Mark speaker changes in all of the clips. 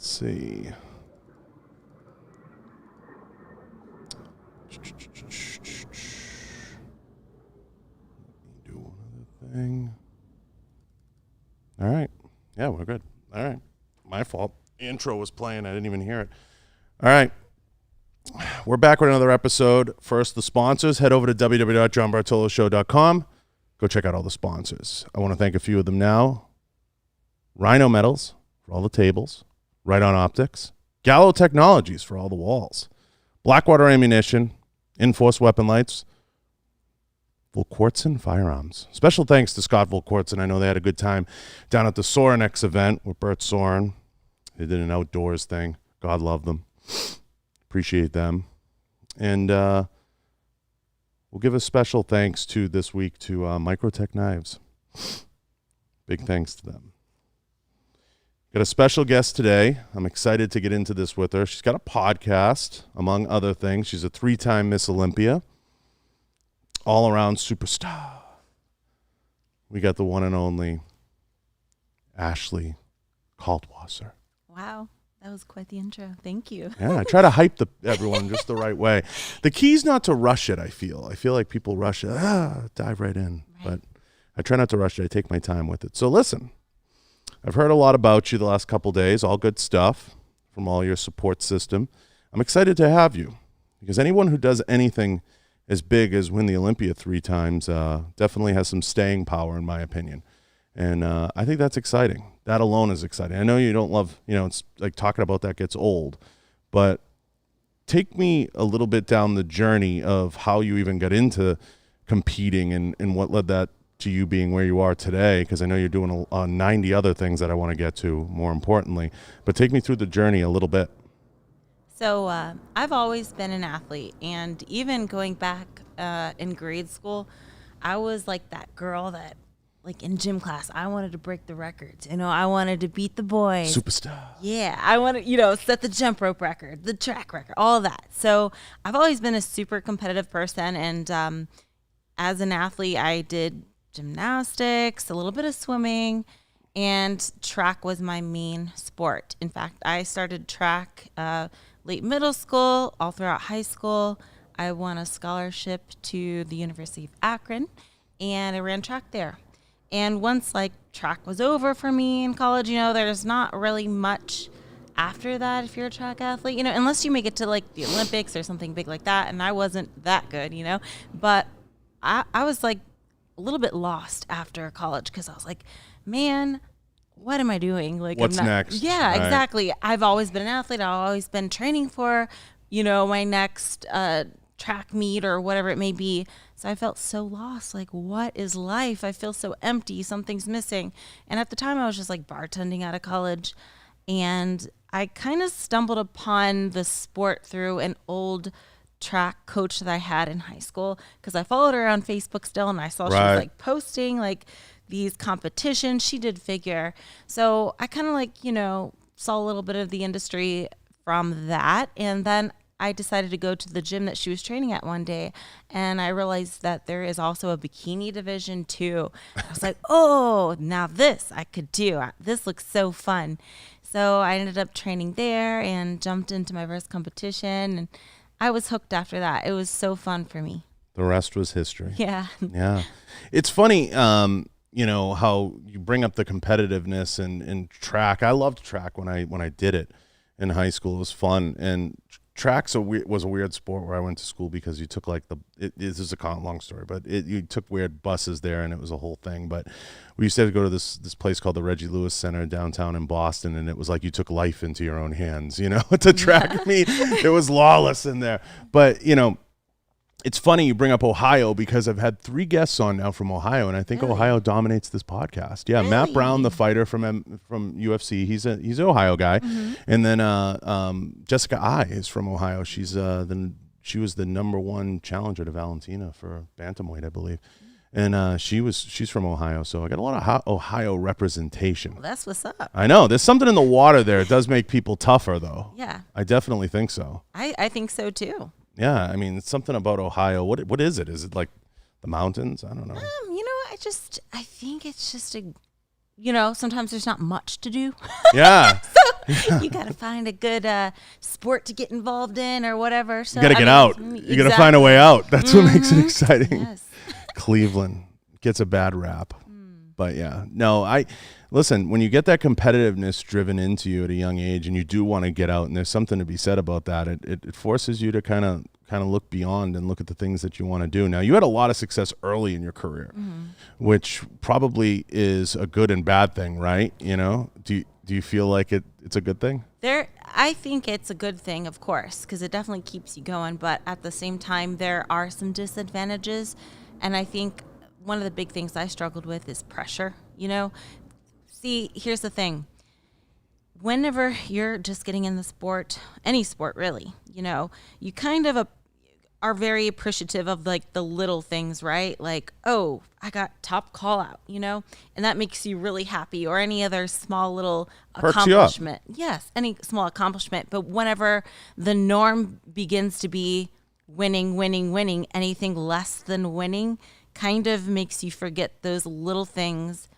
Speaker 1: Let's see. Do one other thing. All right. Yeah, we're good. All right. My fault. The intro was playing. I didn't even hear it. All right. We're back with another episode. First, the sponsors. Head over to www.johnbartoloshow.com. Go check out all the sponsors. I want to thank a few of them now. Rhino Metals for all the tables. Right On Optics. Gallo Technologies for all the walls. Blackwater Ammunition. Enforced Weapon Lights. Volquartsen Firearms. Special thanks to Scott Volquartsen. I know they had a good time down at the Sorenex event with Bert Soren. They did an outdoors thing. God love them. Appreciate them. And we'll give a special thanks to this week to Microtech Knives. Big thanks to them. Got a special guest today. I'm excited to get into this with her. She's got a podcast, among other things. She's a 3-time Miss Olympia. All-around superstar. We got the one and only Ashley Kaltwasser.
Speaker 2: Wow. That was quite the intro. Thank you.
Speaker 1: Yeah, I try to hype everyone just the right way. The key's not to rush it, I feel. I feel like people rush it. Dive right in. Right. But I try not to rush it. I take my time with it. So listen, I've heard a lot about you the last couple days. All good stuff from all your support system. I'm excited to have you because anyone who does anything as big as win the Olympia 3 times definitely has some staying power, in my opinion. And I think that's exciting. That alone is exciting. I know you don't love, it's like talking about that gets old, but take me a little bit down the journey of how you even got into competing and what led that to you being where you are today, because I know you're doing 90 other things that I want to get to, more importantly. But take me through the journey a little bit.
Speaker 2: So I've always been an athlete, and even going back in grade school, I was like that girl that, like in gym class, I wanted to break the records. I wanted to beat the boys.
Speaker 1: Superstar.
Speaker 2: Yeah, I wanted, set the jump rope record, the track record, all of that. So I've always been a super competitive person, and as an athlete, I did gymnastics, a little bit of swimming, and track was my main sport. In fact, I started track late middle school, all throughout high school. I won a scholarship to the University of Akron, and I ran track there. And once track was over for me in college, there's not really much after that if you're a track athlete, unless you make it to the Olympics or something big like that. And I wasn't that good, but I was a little bit lost after college because I was like, man, what am I doing?
Speaker 1: What's next?
Speaker 2: Yeah,
Speaker 1: right.
Speaker 2: Exactly. I've always been an athlete. I've always been training for, my next track meet or whatever it may be. So I felt so lost. What is life? I feel so empty. Something's missing. And at the time I was just bartending out of college, and I kind of stumbled upon the sport through an old track coach that I had in high school, because I followed her on Facebook still, and I saw she was posting these competitions. She did figure. So I kind of saw a little bit of the industry from that. And then I decided to go to the gym that she was training at one day, and I realized that there is also a bikini division too. I was like, oh, now this I could do. This looks so fun. So I ended up training there and jumped into my first competition, and I was hooked after that. It was so fun for me.
Speaker 1: The rest was history.
Speaker 2: Yeah.
Speaker 1: Yeah. It's funny, how you bring up the competitiveness and track. I loved track when I did it in high school. It was fun. And track's was a weird sport where I went to school because you took this is a long story, but you took weird buses there, and it was a whole thing. But we used to have to go to this place called the Reggie Lewis Center downtown in Boston, and it was like you took life into your own hands, to track meet. It was lawless in there. But, it's funny you bring up Ohio, because I've had 3 guests on now from Ohio, and I think
Speaker 2: really?
Speaker 1: Ohio dominates this podcast. Yeah, really? Matt Brown, the fighter from UFC, he's an Ohio guy, and then Jessica I is from Ohio. She was the number 1 challenger to Valentina for bantamweight, I believe, and she's from Ohio. So I got a lot of Ohio representation.
Speaker 2: Well, that's what's up.
Speaker 1: I know there's something in the water there. It does make people tougher, though.
Speaker 2: Yeah,
Speaker 1: I definitely think so.
Speaker 2: I think so too.
Speaker 1: Yeah, I mean, it's something about Ohio. What is it? Is it like the mountains? I don't know.
Speaker 2: I think it's just sometimes there's not much to do.
Speaker 1: Yeah.
Speaker 2: So You got to find a good sport to get involved in or whatever. So
Speaker 1: You got to get out. You got to find a way out. That's what makes it exciting.
Speaker 2: Yes.
Speaker 1: Cleveland gets a bad rap. But yeah, no, listen, when you get that competitiveness driven into you at a young age and you do want to get out, and there's something to be said about that, it forces you to kind of look beyond and look at the things that you want to do. Now, you had a lot of success early in your career, which probably is a good and bad thing, right? You know, do you feel like it's a good thing?
Speaker 2: I think it's a good thing, of course, because it definitely keeps you going. But at the same time, there are some disadvantages. And I think one of the big things I struggled with is pressure, you know? See, here's the thing. Whenever you're just getting in the sport, any sport really, you know, you kind of are very appreciative of like the little things, right? Like, oh, I got top call out, you know, and that makes you really happy, or any other small little accomplishment. Yes, any small accomplishment. But whenever the norm begins to be winning, anything less than winning kind of makes you forget those little things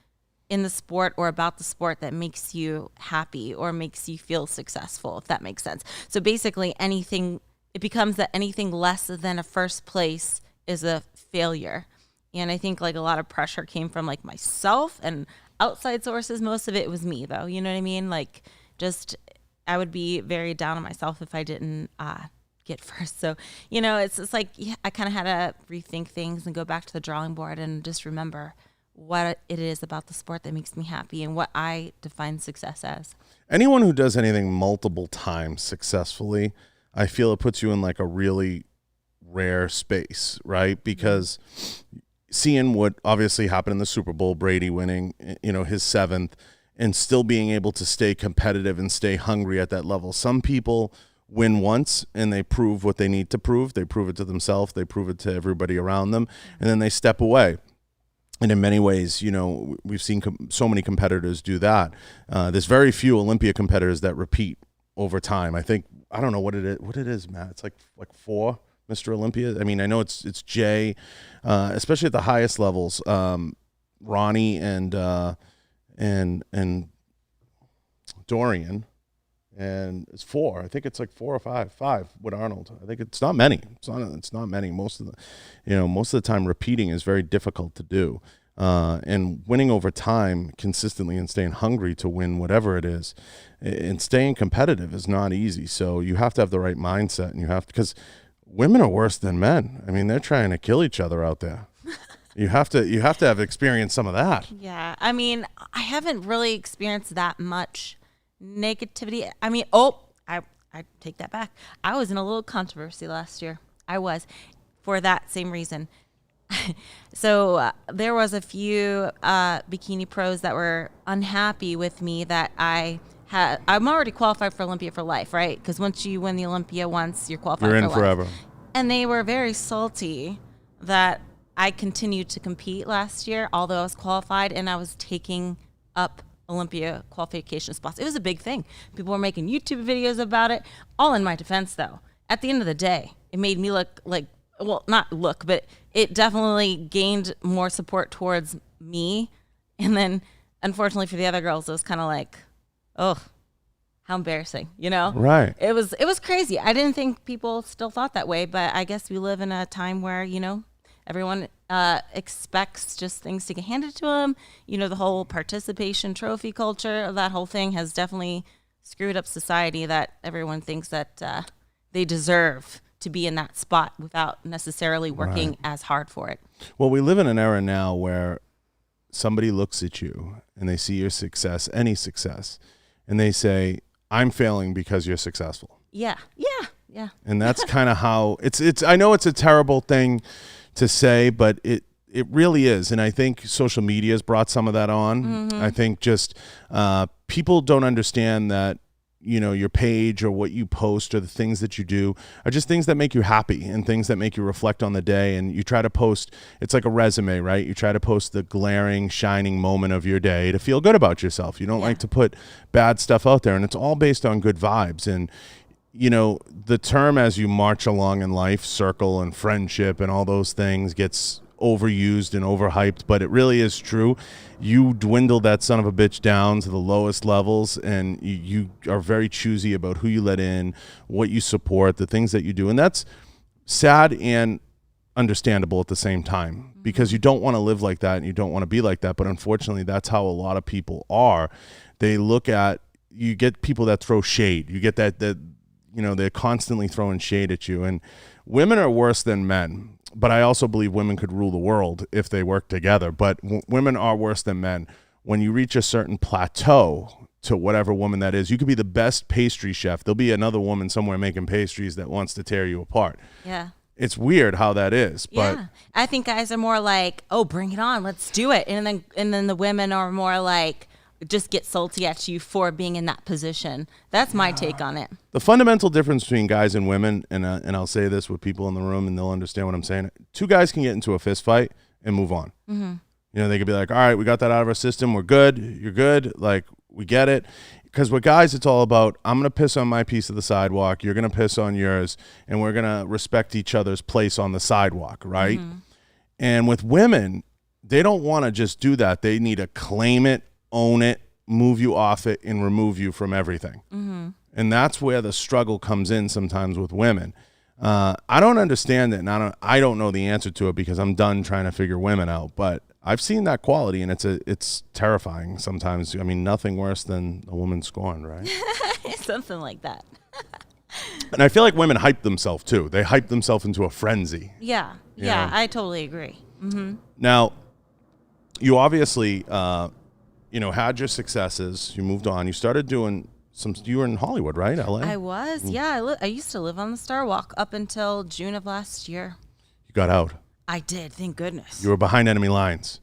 Speaker 2: in the sport or about the sport that makes you happy or makes you feel successful, if that makes sense. So basically it becomes that anything less than a first place is a failure. And I think like a lot of pressure came from like myself and outside sources. Most of it was me though. You know what I mean? Like just, I would be very down on myself if I didn't get first. So, you know, it's just like, yeah, I kind of had to rethink things and go back to the drawing board and just remember what it is about the sport that makes me happy and what I define success as.
Speaker 1: Anyone who does anything multiple times successfully, I feel it puts you in like a really rare space, right? Because seeing what obviously happened in the Super Bowl, Brady winning, you know, his 7th, and still being able to stay competitive and stay hungry at that level. Some people win once and they prove what they need to prove. They prove it to themselves. They prove it to everybody around them. And then they step away. And in many ways, you know, we've seen so many competitors do that. There's very few Olympia competitors that repeat over time. I think, I don't know what it is, Matt. It's like 4 Mr. Olympia. I mean, I know it's Jay, especially at the highest levels, Ronnie and Dorian. And it's 4. I think it's like 4 or 5 with Arnold. I think it's not many. It's not many. Most of the time repeating is very difficult to do. And winning over time consistently and staying hungry to win whatever it is and staying competitive is not easy. So you have to have the right mindset, and because women are worse than men. I mean, they're trying to kill each other out there. You have to have experienced some of that.
Speaker 2: Yeah. I mean, I haven't really experienced that much negativity. I mean, I take that back. I was in a little controversy last year. I was, for that same reason. So there was a few bikini pros that were unhappy with me that I'm already qualified for Olympia for life, right? Because once you win the Olympia once, you're qualified
Speaker 1: for life.
Speaker 2: You're in
Speaker 1: forever.
Speaker 2: And they were very salty that I continued to compete last year, although I was qualified, and I was taking up Olympia qualification spots. It was a big thing. People were making YouTube videos about it. All in my defense, though. At the end of the day, it made me look like, well, not look, but it definitely gained more support towards me. And then, unfortunately for the other girls, it was kind of like, oh, how embarrassing, you know?
Speaker 1: Right.
Speaker 2: It was crazy. I didn't think people still thought that way, but I guess we live in a time where, you know, everyone expects just things to get handed to them. You know, the whole participation trophy culture, that whole thing has definitely screwed up society, that everyone thinks that they deserve to be in that spot without necessarily working as hard for it.
Speaker 1: Well, we live in an era now where somebody looks at you and they see your success, any success, and they say, I'm failing because you're successful.
Speaker 2: Yeah.
Speaker 1: And that's kind of how it's I know it's a terrible thing to say, but it really is. And I think social media has brought some of that on. Mm-hmm. I think just people don't understand that, you know, your page or what you post or the things that you do are just things that make you happy and things that make you reflect on the day. And you try to post, it's like a resume, right? You try to post the glaring, shining moment of your day to feel good about yourself. You don't like to put bad stuff out there, and it's all based on good vibes. And, you know, the term as you march along in life, circle and friendship and all those things gets overused and overhyped, but it really is true. You dwindle that son of a bitch down to the lowest levels, and you are very choosy about who you let in, what you support, the things that you do. And that's sad and understandable at the same time, because you don't want to live like that and you don't want to be like that. But unfortunately, that's how a lot of people are. They look at, you get people that throw shade. You get that they're constantly throwing shade at you. And women are worse than men. But I also believe women could rule the world if they work together. But women are worse than men. When you reach a certain plateau, to whatever woman that is, you could be the best pastry chef. There'll be another woman somewhere making pastries that wants to tear you apart.
Speaker 2: Yeah.
Speaker 1: It's weird how that is. But
Speaker 2: yeah. I think guys are more like, oh, bring it on, let's do it. And then the women are more like, just get salty at you for being in that position. That's my take on it.
Speaker 1: The fundamental difference between guys and women, and I'll say this with people in the room and they'll understand what I'm saying. Two guys can get into a fist fight and move on. Mm-hmm. They could be like, all right, we got that out of our system. We're good. You're good. Like, we get it. Because with guys, it's all about, I'm going to piss on my piece of the sidewalk. You're going to piss on yours. And we're going to respect each other's place on the sidewalk, right? Mm-hmm. And with women, they don't want to just do that. They need to claim it, own it, move you off it, and remove you from everything. Mm-hmm. And that's where the struggle comes in sometimes with women. I don't understand it, and I don't know the answer to it because I'm done trying to figure women out. But I've seen that quality, and it's terrifying sometimes. I mean, nothing worse than a woman scorned, right?
Speaker 2: Something like that.
Speaker 1: And I feel like women hype themselves too. They hype themselves into a frenzy.
Speaker 2: Yeah, yeah, I totally agree. Mm-hmm.
Speaker 1: Now, you obviously, had your successes. You moved on. You started doing you were in Hollywood, right? LA?
Speaker 2: I was, yeah. I used to live on the Star Walk up until June of last year.
Speaker 1: You got out.
Speaker 2: I did, thank goodness.
Speaker 1: You were behind enemy lines.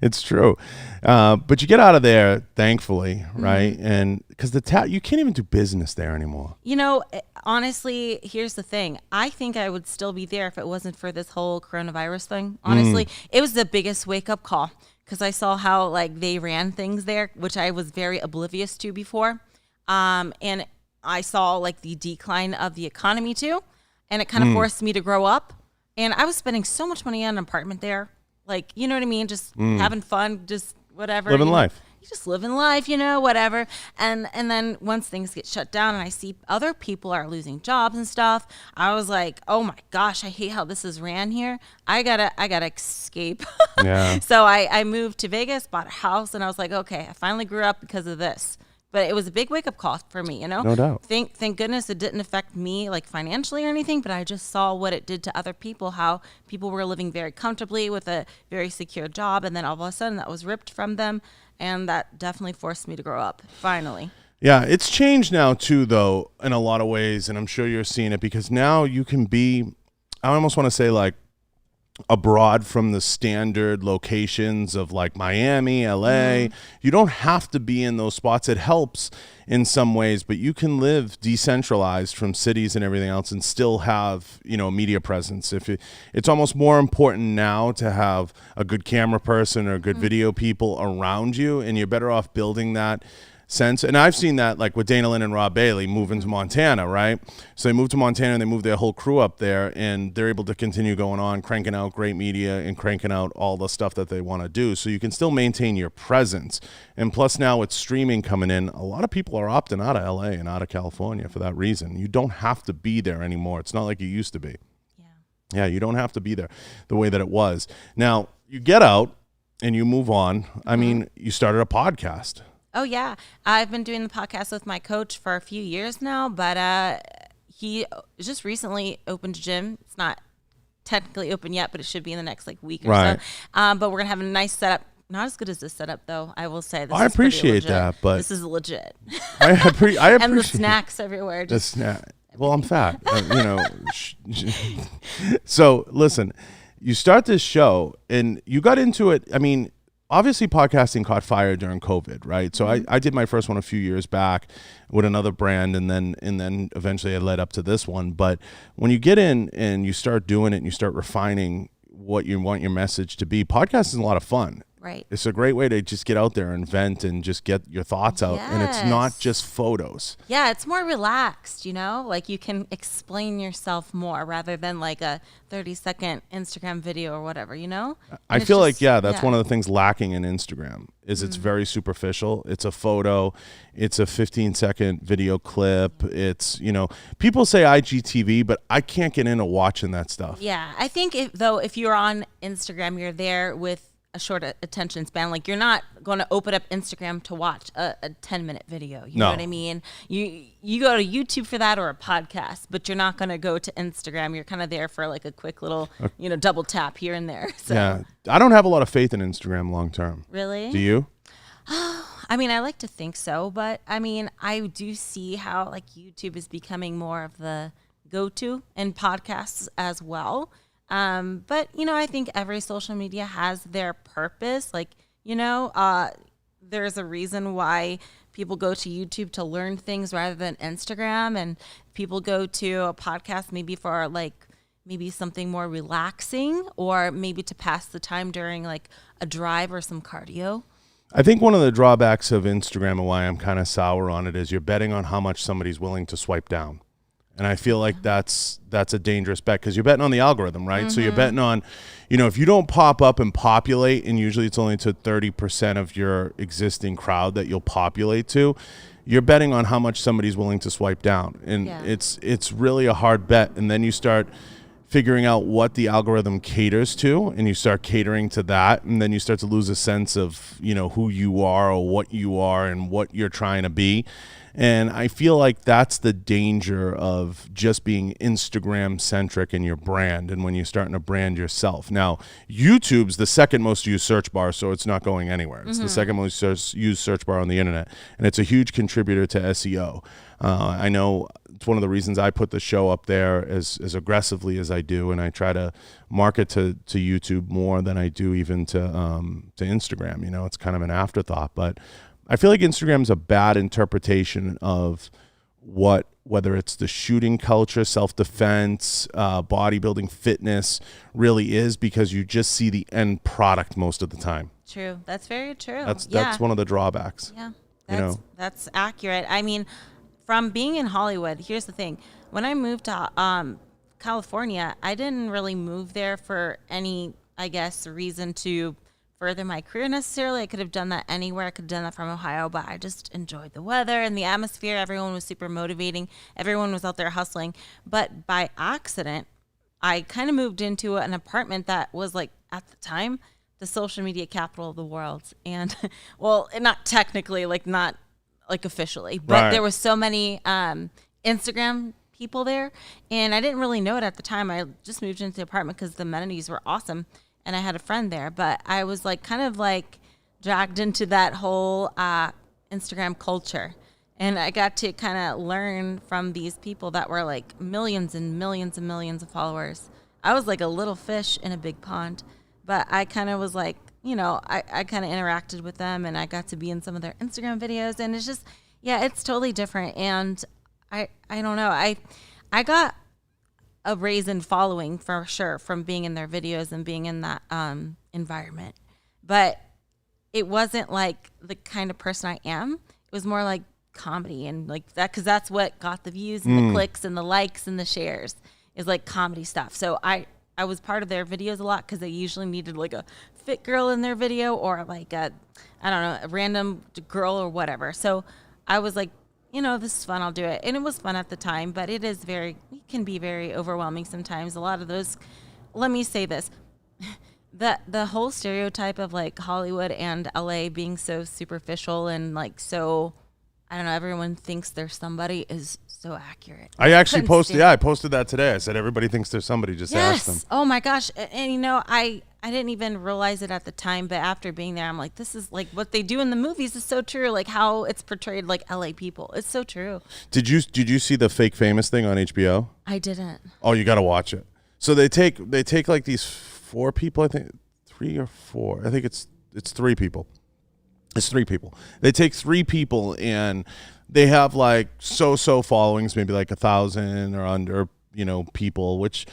Speaker 1: It's true. But you get out of there, thankfully, right? Mm-hmm. And because you can't even do business there anymore.
Speaker 2: Honestly, here's the thing. I think I would still be there if it wasn't for this whole coronavirus thing. Honestly, it was the biggest wake-up call because I saw how they ran things there, which I was very oblivious to before. And I saw the decline of the economy too. And it kind of forced me to grow up. And I was spending so much money on an apartment there. You know what I mean? Just having fun, just whatever.
Speaker 1: Living life.
Speaker 2: You just living life, whatever. And then once things get shut down and I see other people are losing jobs and stuff, I was like, oh my gosh, I hate how this is ran here. I gotta escape. Yeah. So I moved to Vegas, bought a house, and I was like, okay, I finally grew up because of this. But it was a big wake-up call for me,
Speaker 1: No doubt.
Speaker 2: Thank goodness it didn't affect me financially or anything, but I just saw what it did to other people, how people were living very comfortably with a very secure job, and then all of a sudden that was ripped from them, and that definitely forced me to grow up, finally.
Speaker 1: Yeah, it's changed now too, though, in a lot of ways, and I'm sure you're seeing it, because now you can be, I almost want to say abroad from the standard locations of Miami, LA. You don't have to be in those spots. It helps in some ways, but you can live decentralized from cities and everything else and still have, media presence. It's almost more important now to have a good camera person or good video people around you, and you're better off building that sense. And I've seen that with Dana Lynn and Rob Bailey moving to Montana, right? So they moved to Montana and they moved their whole crew up there, and they're able to continue going on, cranking out great media and cranking out all the stuff that they want to do. So you can still maintain your presence. And plus now with streaming coming in, a lot of people are opting out of LA and out of California for that reason. You don't have to be there anymore. It's not like you used to be. Yeah, you don't have to be there the way that it was. Now, you get out and you move on. I mean, you started a podcast.
Speaker 2: Oh, yeah. I've been doing the podcast with my coach for a few years now, but he just recently opened a gym. It's not technically open yet, but it should be in the next week or so. But we're going to have a nice setup. Not as good as this setup, though, I will say.
Speaker 1: I appreciate that, but
Speaker 2: this is legit.
Speaker 1: I appreciate
Speaker 2: and the snacks everywhere.
Speaker 1: Well, I'm fat, So, listen, you start this show, and you got into it. I mean, obviously, podcasting caught fire during COVID, right? So I did my first one a few years back with another brand, and then eventually I led up to this one. But when you get in and you start doing it and you start refining what you want your message to be, podcasting is a lot of fun.
Speaker 2: Right.
Speaker 1: It's a great way to just get out there and vent and just get your thoughts out. And it's not just photos.
Speaker 2: Yeah, it's more relaxed, you know? Like you can explain yourself more rather than like a 30-second Instagram video or whatever, you know?
Speaker 1: I feel like, that's one of the things lacking in Instagram is it's very superficial. It's a photo. It's a 15-second video clip. It's, people say IGTV, but I can't get into watching that stuff.
Speaker 2: Yeah, I think if you're on Instagram, you're there with a short attention span. Like you're not going to open up Instagram to watch a 10-minute video. You know what I mean? You go to YouTube for that or a podcast, but you're not going to go to Instagram. You're kind of there for like a quick little, double tap here and there. So.
Speaker 1: Yeah. I don't have a lot of faith in Instagram long term.
Speaker 2: Really?
Speaker 1: Do you?
Speaker 2: I mean, I like to think so, but I mean, I do see how like YouTube is becoming more of the go-to and podcasts as well. But, I think every social media has their purpose. Like, there's a reason why people go to YouTube to learn things rather than Instagram. And people go to a podcast maybe for like maybe something more relaxing or maybe to pass the time during like a drive or some cardio.
Speaker 1: I think one of the drawbacks of Instagram and why I'm kind of sour on it is you're betting on how much somebody's willing to swipe down. And I feel like that's a dangerous bet because you're betting on the algorithm, right? Mm-hmm. So you're betting on, if you don't pop up and populate, and usually it's only to 30% of your existing crowd that you'll populate to, you're betting on how much somebody's willing to swipe down. And it's really a hard bet. And then you start figuring out what the algorithm caters to, and you start catering to that, and then you start to lose a sense of, who you are or what you are and what you're trying to be. And I feel like that's the danger of just being Instagram centric in your brand and when you're starting to brand yourself. Now, YouTube's the second most used search bar, so it's not going anywhere. It's the second most used search bar on the internet, and it's a huge contributor to SEO. I know it's one of the reasons I put the show up there as aggressively as I do, and I try to market to YouTube more than I do even to Instagram. It's kind of an afterthought, but I feel like Instagram's a bad interpretation of whether it's the shooting culture, self-defense, bodybuilding, fitness really is, because you just see the end product most of the time.
Speaker 2: True. That's very true.
Speaker 1: That's one of the drawbacks.
Speaker 2: Yeah, that's accurate. I mean, from being in Hollywood, here's the thing. When I moved to California, I didn't really move there for any, I guess, reason to further my career necessarily. I could have done that anywhere. I could have done that from Ohio, but I just enjoyed the weather and the atmosphere. Everyone was super motivating. Everyone was out there hustling. But by accident, I kind of moved into an apartment that was like, at the time, the social media capital of the world. And well, not technically, like not like officially, but there was so many Instagram people there, and I didn't really know it at the time. I just moved into the apartment because the amenities were awesome. And I had a friend there, but I was like kind of like dragged into that whole Instagram culture. And I got to kind of learn from these people that were like millions and millions and millions of followers. I was like a little fish in a big pond, but I kind of was like, I kind of interacted with them, and I got to be in some of their Instagram videos, and it's just, it's totally different. And I don't know. I got a raise in following for sure from being in their videos and being in that environment. But it wasn't like the kind of person I am. It was more like comedy and like that, because that's what got the views and the clicks and the likes and the shares, is like comedy stuff. So I was part of their videos a lot because they usually needed like a fit girl in their video or like a random girl or whatever. So I was like, this is fun, I'll do it. And it was fun at the time, but it can be very overwhelming sometimes. A lot of those, let me say this, the whole stereotype of like Hollywood and LA being so superficial and like so, I don't know, everyone thinks they're somebody is so accurate.
Speaker 1: I actually posted, I posted that today. I said, everybody thinks they're somebody, just ask them.
Speaker 2: Oh my gosh. And I didn't even realize it at the time, but after being there, I'm like, this is like what they do in the movies is so true. Like how it's portrayed like LA people. It's so true. Did
Speaker 1: you see the Fake Famous thing on HBO?
Speaker 2: I didn't.
Speaker 1: Oh, you got to watch it. So they take like these 4 people, I think 3 or 4. I think it's 3 people. It's 3 people. They take 3 people and they have like so followings, maybe like 1,000 or under people, which,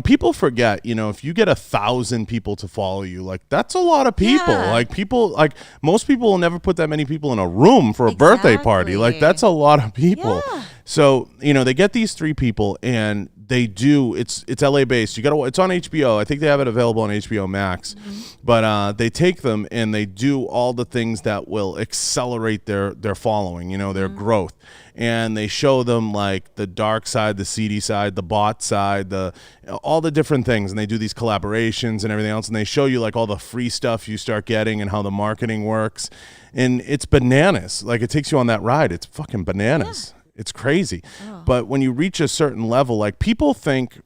Speaker 1: people forget, if you get 1,000 people to follow you, like that's a lot of people.
Speaker 2: Yeah.
Speaker 1: Like most people will never put that many people in a room for a birthday party. Like that's a lot of people.
Speaker 2: Yeah.
Speaker 1: So, they get these 3 people and they do, it's LA based. It's on HBO. I think they have it available on HBO Max, but they take them and they do all the things that will accelerate their following, their growth. And they show them like the dark side, the seedy side, the bot side, all the different things. And they do these collaborations and everything else. And they show you like all the free stuff you start getting and how the marketing works. And it's bananas. Like it takes you on that ride. It's fucking bananas. Yeah. It's crazy. Oh. But when you reach a certain level, like people think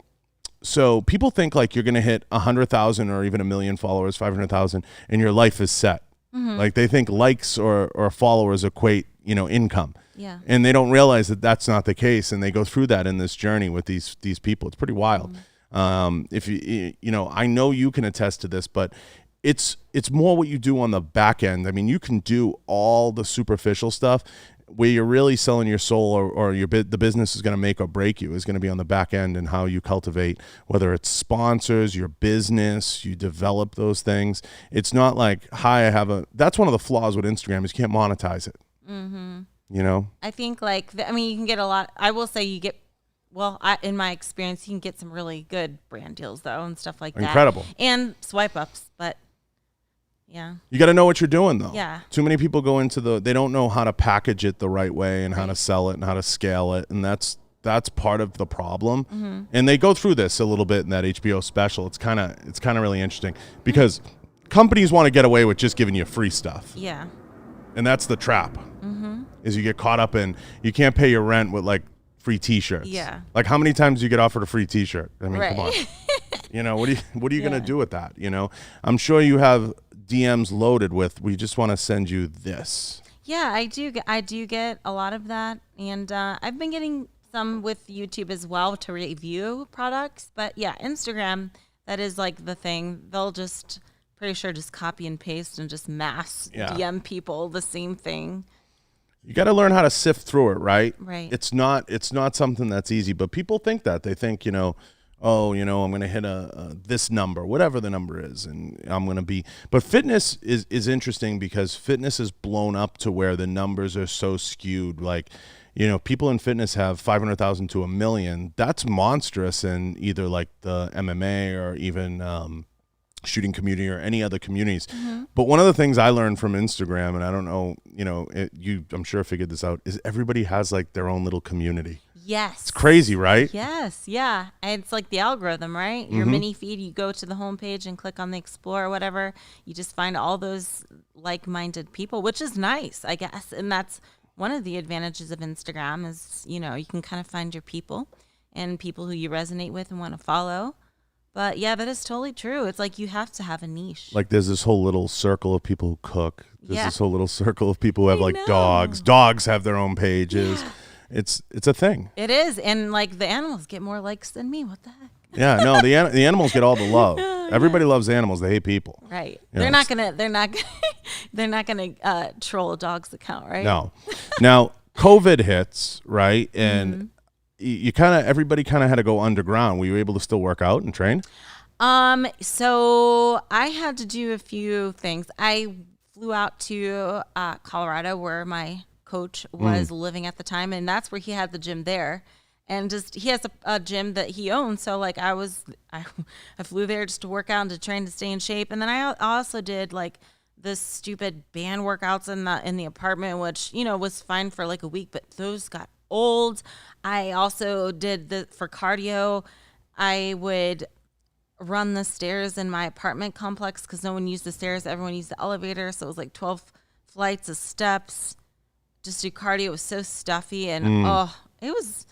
Speaker 1: like you're going to hit 100,000 or even 1 million followers, 500,000, and your life is set. Mm-hmm. Like they think likes or followers equate, income.
Speaker 2: Yeah.
Speaker 1: And they don't realize that that's not the case. And they go through that in this journey with these people. It's pretty wild. Mm-hmm. If I know you can attest to this, but it's more what you do on the back end. I mean, you can do all the superficial stuff. Where you're really selling your soul or the business is going to make or break you is going to be on the back end and how you cultivate, whether it's sponsors, your business, you develop those things. It's not like, that's one of the flaws with Instagram is you can't monetize it. Mm-hmm.
Speaker 2: I think you can get a lot. I will say you get, in my experience, you can get some really good brand deals though and stuff like that.
Speaker 1: Incredible.
Speaker 2: And swipe ups, but yeah.
Speaker 1: You got to know what you're doing, though.
Speaker 2: Yeah.
Speaker 1: Too many people go they don't know how to package it the right way and how to sell it and how to scale it. And that's part of the problem. Mm-hmm. And they go through this a little bit in that HBO special. It's kind of really interesting because companies want to get away with just giving you free stuff.
Speaker 2: Yeah.
Speaker 1: And that's the trap. Mm-hmm. Is you get caught up in, you can't pay your rent with like free t-shirts.
Speaker 2: Yeah.
Speaker 1: Like how many times do you get offered a free t-shirt? I mean,
Speaker 2: right.
Speaker 1: come on. What are you going to do with that? I'm sure you have DMs loaded with, we just want to send you this.
Speaker 2: Yeah, I do get a lot of that. And I've been getting some with YouTube as well to review products. But yeah, Instagram, that is like the thing. They'll just copy and paste and just mass DM people the same thing.
Speaker 1: You got to learn how to sift through it, right?
Speaker 2: Right.
Speaker 1: It's not something that's easy, but people think that. They think, I'm going to hit this number, whatever the number is, and I'm going to be. But fitness is interesting because fitness is blown up to where the numbers are so skewed. Like, people in fitness have 500,000 to 1 million. That's monstrous in either like the MMA or even shooting community or any other communities. Mm-hmm. But one of the things I learned from Instagram, and I don't know, I'm sure figured this out, is everybody has like their own little community.
Speaker 2: Yes.
Speaker 1: It's crazy, right?
Speaker 2: Yes. Yeah. It's like the algorithm, right? Your mini feed, you go to the homepage and click on the explore or whatever. You just find all those like-minded people, which is nice, I guess. And that's one of the advantages of Instagram is, you can kind of find your people and people who you resonate with and want to follow. But yeah, that is totally true. It's like you have to have a niche.
Speaker 1: Like there's this whole little circle of people who cook. There's this whole little circle of people who have like dogs. Dogs have their own pages. Yeah. It's a thing.
Speaker 2: It is, and like the animals get more likes than me. What the heck?
Speaker 1: Yeah, no, the animals get all the love. Everybody loves animals. They hate people.
Speaker 2: Right. They're not gonna troll a dog's account, right?
Speaker 1: No. Now COVID hits, right, and everybody kind of had to go underground. Were you able to still work out and train?
Speaker 2: So I had to do a few things. I flew out to Colorado where my coach was living at the time, and that's where he had the gym there, and just he has a gym that he owns. So like I flew there just to work out and to train to stay in shape, and then I also did like the stupid band workouts in the apartment, which was fine for like a week, but those got old. I also did for cardio. I would run the stairs in my apartment complex because no one used the stairs, everyone used the elevator, so it was like 12 flights of steps. Just do cardio. It was so stuffy and it was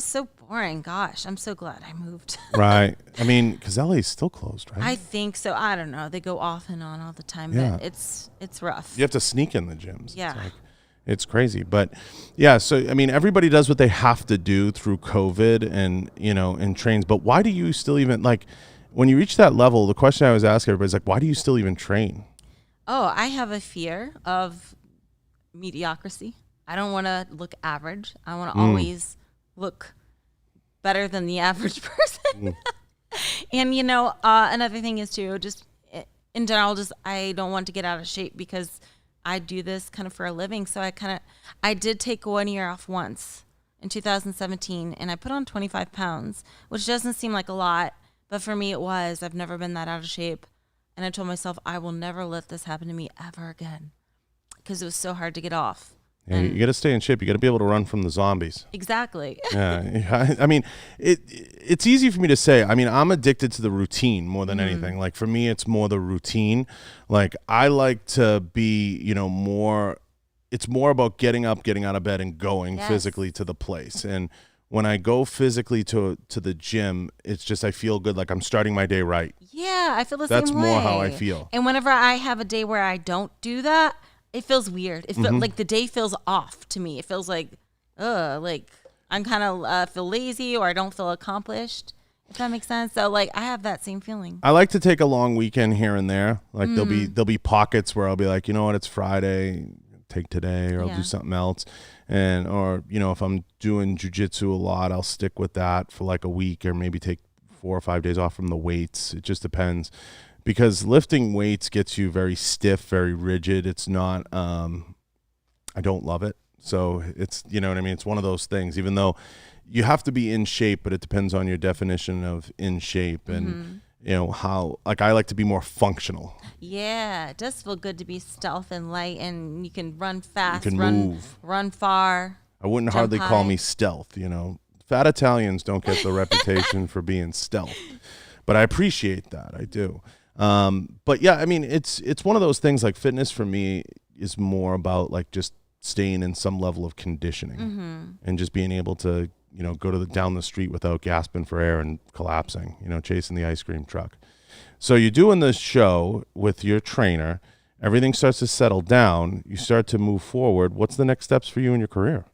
Speaker 2: so boring. Gosh, I'm so glad I moved.
Speaker 1: Right. I mean, because LA is still closed, right?
Speaker 2: I think so. I don't know. They go off and on all the time, but it's rough.
Speaker 1: You have to sneak in the gyms.
Speaker 2: Yeah.
Speaker 1: It's crazy. But yeah, so I mean, everybody does what they have to do through COVID and trains. But why do you still even when you reach that level, the question I always ask everybody is like, why do you still even train?
Speaker 2: Oh, I have a fear of mediocrity. I don't want to look average. I want to always look better than the average person. And, another thing is too, just in general, just I don't want to get out of shape because I do this kind of for a living. So I did take 1 year off once in 2017 and I put on 25 pounds, which doesn't seem like a lot, but for me it was. I've never been that out of shape. And I told myself I will never let this happen to me ever again because it was so hard to get off.
Speaker 1: Yeah, you got to stay in shape. You got to be able to run from the zombies.
Speaker 2: Exactly.
Speaker 1: Yeah, I mean, it's easy for me to say. I mean, I'm addicted to the routine more than anything. Like for me, it's more the routine. Like I like to be, more. It's more about getting up, getting out of bed, and going physically to the place. And when I go physically to the gym, it's just I feel good. Like I'm starting my day right.
Speaker 2: Yeah, I feel the same way.
Speaker 1: That's more how I feel.
Speaker 2: And whenever I have a day where I don't do that, it feels weird. It feels like the day feels off to me. It feels like I'm kind of feel lazy or I don't feel accomplished, if that makes sense. So like I have that same feeling.
Speaker 1: I like to take a long weekend here and there. Like there'll be pockets where I'll be like, you know what, it's Friday, take today, or I'll do something else. And or if I'm doing jujitsu a lot, I'll stick with that for like a week or maybe take 4 or 5 days off from the weights. It just depends. Because lifting weights gets you very stiff, very rigid. It's not, I don't love it. So it's, you know what I mean? It's one of those things, even though you have to be in shape, but it depends on your definition of in shape and, how, like I like to be more functional.
Speaker 2: Yeah, it does feel good to be stealth and light and you can run fast,
Speaker 1: you can move.
Speaker 2: Run far.
Speaker 1: I wouldn't hardly call me stealth, Fat Italians don't get the reputation for being stealth, but I appreciate that. I do. But yeah, I mean, it's one of those things like fitness for me is more about like just staying in some level of conditioning and just being able to, go down the street without gasping for air and collapsing, chasing the ice cream truck. So you're doing this show with your trainer, everything starts to settle down. You start to move forward. What's the next steps for you in your career?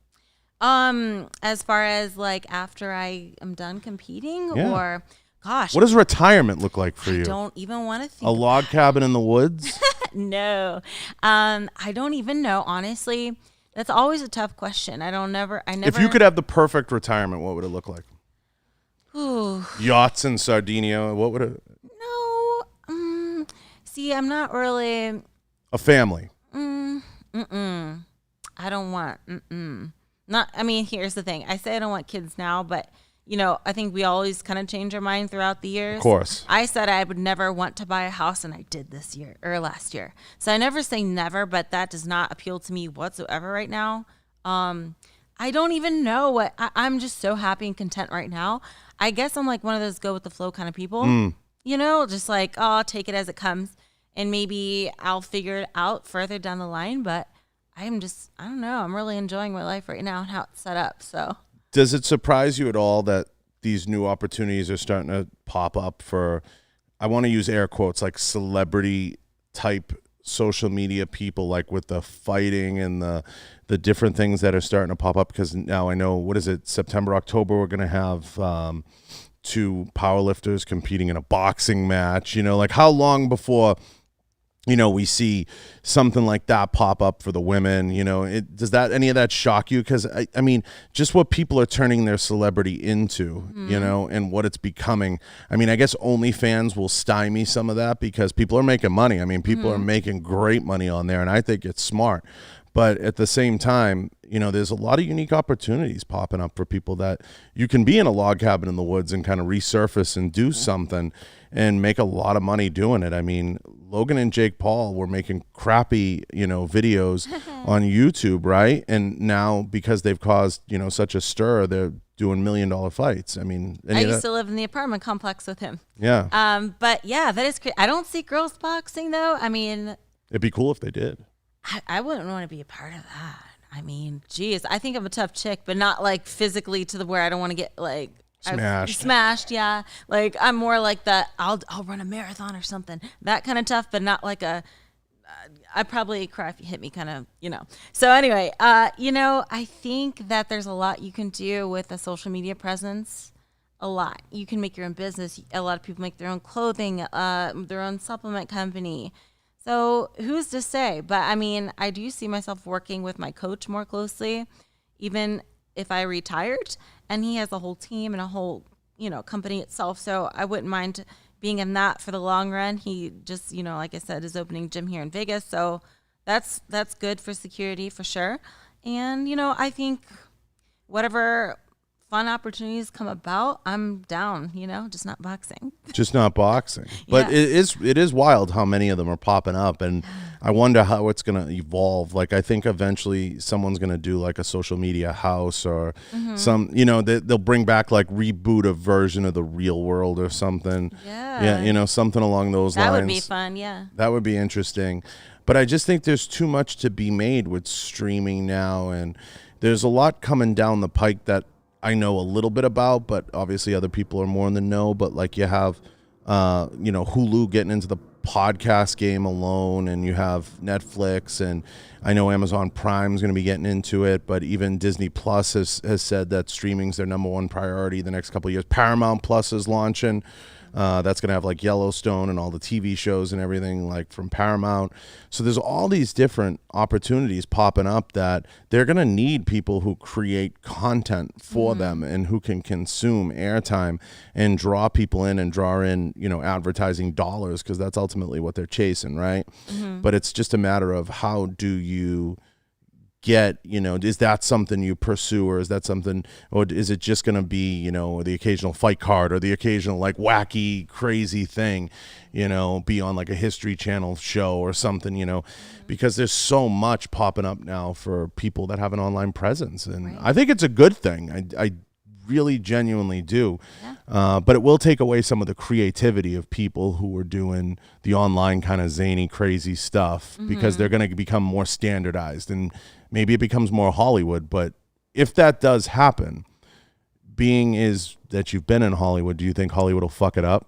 Speaker 2: As far as like after I am done competing or gosh.
Speaker 1: What does retirement look like for you?
Speaker 2: I don't even want to think.
Speaker 1: A log cabin in the woods?
Speaker 2: No. I don't even know, honestly. That's always a tough question. I never.
Speaker 1: If you could have the perfect retirement, what would it look like?
Speaker 2: Ooh.
Speaker 1: Yachts in Sardinia, what would it?
Speaker 2: No. See, I'm not really.
Speaker 1: A family.
Speaker 2: I don't want. Not. I mean, here's the thing. I say I don't want kids now, but I think we always kind of change our mind throughout the years.
Speaker 1: Of course.
Speaker 2: I said I would never want to buy a house, and I did this year or last year. So I never say never, but that does not appeal to me whatsoever right now. I don't even know what I'm just so happy and content right now. I guess I'm like one of those go with the flow kind of people. Just like, oh, I'll take it as it comes, and maybe I'll figure it out further down the line. But I don't know. I'm really enjoying my life right now and how it's set up. So.
Speaker 1: Does it surprise you at all that these new opportunities are starting to pop up for, I want to use air quotes, like celebrity type social media people, like with the fighting and the different things that are starting to pop up? Because now I know, what is it, September, October, we're going to have 2 powerlifters competing in a boxing match. Like how long before we see something like that pop up for the women? Does any of that shock you? Because I mean, just what people are turning their celebrity into, and what it's becoming. I mean, I guess OnlyFans will stymie some of that because people are making money. I mean, people are making great money on there, and I think it's smart. But at the same time, there's a lot of unique opportunities popping up for people that you can be in a log cabin in the woods and kind of resurface and do something and make a lot of money doing it. I mean, Logan and Jake Paul were making crappy, videos on YouTube, right? And now because they've caused, such a stir, they're doing $1 million fights. I mean,
Speaker 2: I used to live in the apartment complex with him.
Speaker 1: Yeah.
Speaker 2: But yeah, that is crazy. I don't see girls boxing though. I mean,
Speaker 1: it'd be cool if they did.
Speaker 2: I wouldn't want to be a part of that. I mean, geez, I think I'm a tough chick, but not like physically to the where I don't want to get like smashed. Yeah, like I'm more like the I'll run a marathon or something, that kind of tough, but not like a I'd probably cry if you hit me kind of, So anyway, I think that there's a lot you can do with a social media presence. A lot. You can make your own business. A lot of people make their own clothing, their own supplement company. So who's to say? But I mean, I do see myself working with my coach more closely, even if I retired, and he has a whole team and a whole, company itself. So I wouldn't mind being in that for the long run. He just, like I said, is opening gym here in Vegas. So that's good for security for sure. And, I think whatever fun opportunities come about, I'm down, just not boxing.
Speaker 1: Just not boxing. But it is wild how many of them are popping up, and I wonder how it's going to evolve. Like, I think eventually someone's going to do like a social media house or some, they'll bring back like reboot a version of the Real World or something. Yeah, something along those lines.
Speaker 2: That would be fun, yeah.
Speaker 1: That would be interesting. But I just think there's too much to be made with streaming now, and there's a lot coming down the pike that I know a little bit about, but obviously other people are more in the know. But like you have, Hulu getting into the podcast game alone, and you have Netflix, and I know Amazon Prime is going to be getting into it, but even Disney Plus has said that streaming's their number one priority the next couple of years. Paramount Plus is launching. That's going to have like Yellowstone and all the TV shows and everything like from Paramount. So there's all these different opportunities popping up that they're going to need people who create content for them and who can consume airtime and draw people in and draw in, advertising dollars, because that's ultimately what they're chasing, right? But it's just a matter of how do you get, is that something you pursue, or is that something, or is it just going to be, the occasional fight card or the occasional like wacky, crazy thing, be on like a History Channel show or something, because there's so much popping up now for people that have an online presence. And I think it's a good thing. I really genuinely do. But it will take away some of the creativity of people who are doing the online kind of zany, crazy stuff, because they're going to become more standardized, and maybe it becomes more Hollywood. But if that does happen, being is that you've been in Hollywood, do you think Hollywood will fuck it up?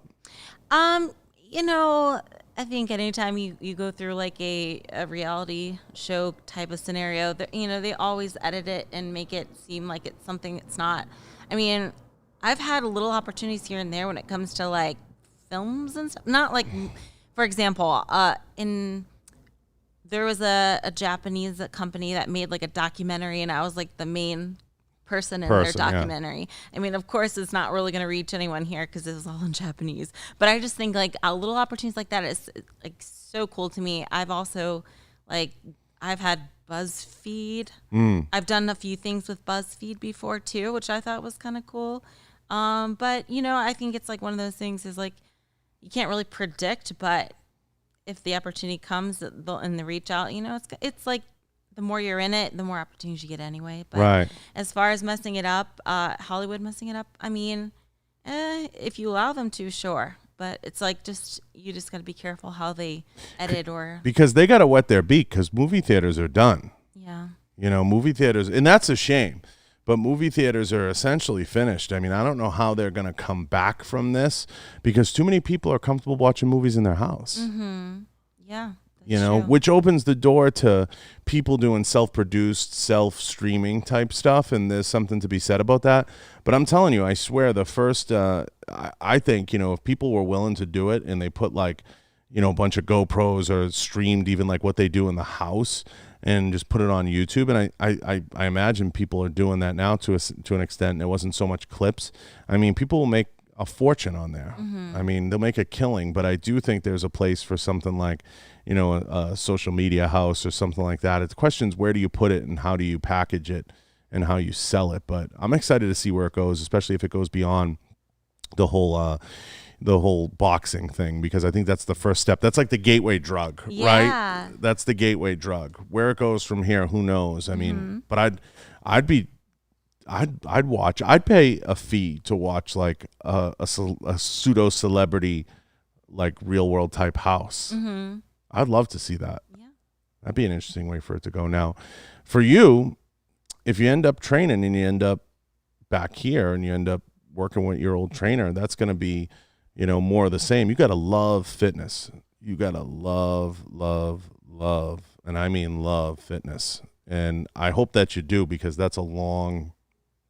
Speaker 2: I think anytime you go through like a reality show type of scenario, they always edit it and make it seem like it's something it's not. I mean, I've had little opportunities here and there when it comes to like films and stuff. Not like, for example, there was a Japanese company that made like a documentary, and I was like the main person in their documentary. Yeah. I mean, of course, it's not really going to reach anyone here because it was all in Japanese. But I just think like little opportunities like that is like so cool to me. I've also I've had BuzzFeed. I've done a few things with BuzzFeed before too, which I thought was kind of cool. But I think it's like one of those things is like you can't really predict, but if the opportunity comes and the reach out, it's like the more you're in it, the more opportunities you get anyway. But as far as messing it up, Hollywood messing it up, I mean, if you allow them to, sure. But it's like you just got to be careful how they edit
Speaker 1: because they got to wet their beak, because movie theaters are done.
Speaker 2: Yeah.
Speaker 1: Movie theaters, and that's a shame. But movie theaters are essentially finished. I mean, I don't know how they're going to come back from this, because too many people are comfortable watching movies in their house.
Speaker 2: Yeah.
Speaker 1: True. Which opens the door to people doing self-produced, self-streaming type stuff, and there's something to be said about that. But I'm telling you, I swear, the first, I think, if people were willing to do it and they put like, a bunch of GoPros or streamed even like what they do in the house and just put it on YouTube. And I imagine people are doing that now to an extent. It wasn't so much clips. I mean, people will make a fortune on there. I mean, they'll make a killing, but I do think there's a place for something like, a social media house or something like that. It's questions, where do you put it and how do you package it and how you sell it? But I'm excited to see where it goes, especially if it goes beyond the whole boxing thing, because I think that's the first step. That's like the gateway drug, right? That's the gateway drug. Where it goes from here, who knows? I mean, but I'd pay a fee to watch like a pseudo celebrity, like Real World type house. I'd love to see that. Yeah. That'd be an interesting way for it to go. Now, for you, if you end up training and you end up back here and you end up working with your old trainer, that's going to be, more of the same. You got to love fitness. You got to love, and I mean love fitness. And I hope that you do, because that's a long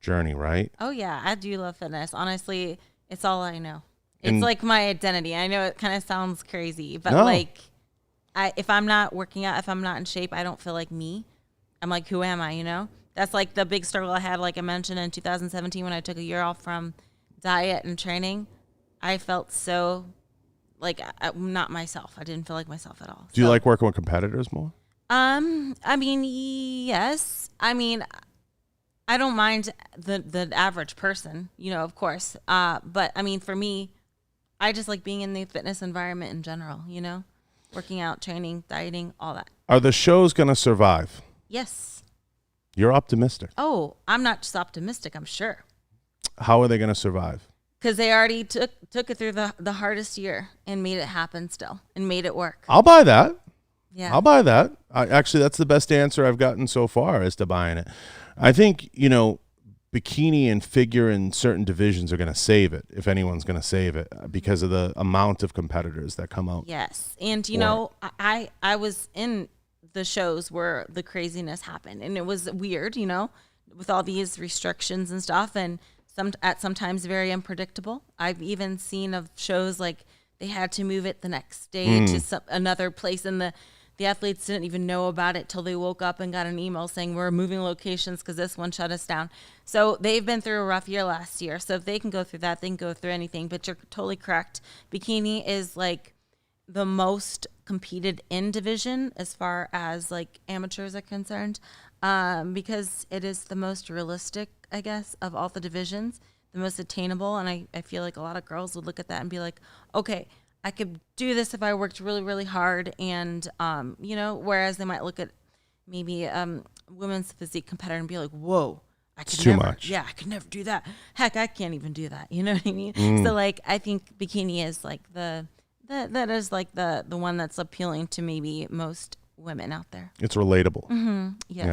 Speaker 1: journey, right?
Speaker 2: Oh, yeah. I do love fitness. Honestly, it's all I know. It's like my identity. I know it kind of sounds crazy, but if I'm not working out, if I'm not in shape, I don't feel like me. I'm like, who am I, That's like the big struggle I had, like I mentioned in 2017 when I took a year off from diet and training. I felt so like not myself. I didn't feel like myself at all.
Speaker 1: Do you like working with competitors more?
Speaker 2: I mean, yes. I mean, I don't mind the average person, you know, of course. But I mean, for me, I just like being in the fitness environment in general, you know, working out, training, dieting, all that.
Speaker 1: Are the shows going to survive?
Speaker 2: Yes.
Speaker 1: You're optimistic.
Speaker 2: Oh, I'm not just optimistic, I'm sure.
Speaker 1: How are they going to survive?
Speaker 2: Because they already took it through the hardest year and made it happen still and made it work.
Speaker 1: I'll buy that.
Speaker 2: Yeah.
Speaker 1: I'll buy that. Actually, that's the best answer I've gotten so far as to buying it. I think, you know, bikini and figure in certain divisions are going to save it, if anyone's going to save it, because of the amount of competitors that come out.
Speaker 2: Yes. And, you know, I was in the shows where the craziness happened, and it was weird, you know, with all these restrictions and stuff, and sometimes very unpredictable. I've even seen of shows like they had to move it the next day to another place, and the athletes didn't even know about it till they woke up and got an email saying we're moving locations because this one shut us down. So they've been through a rough year last year. So if they can go through that, they can go through anything. But you're totally correct. Bikini is like the most competed in division as far as like amateurs are concerned, because it is the most realistic, I guess, of all the divisions, the most attainable. And I feel like a lot of girls would look at that and be like, okay, I could do this if I worked really, really hard. And, you know, whereas they might look at maybe women's physique competitor and be like, whoa, I could
Speaker 1: too much.
Speaker 2: Yeah, I could never do that. Heck, I can't even do that. You know what I mean? So like, I think bikini is like that is like the one that's appealing to maybe most women out there.
Speaker 1: It's relatable.
Speaker 2: Yes.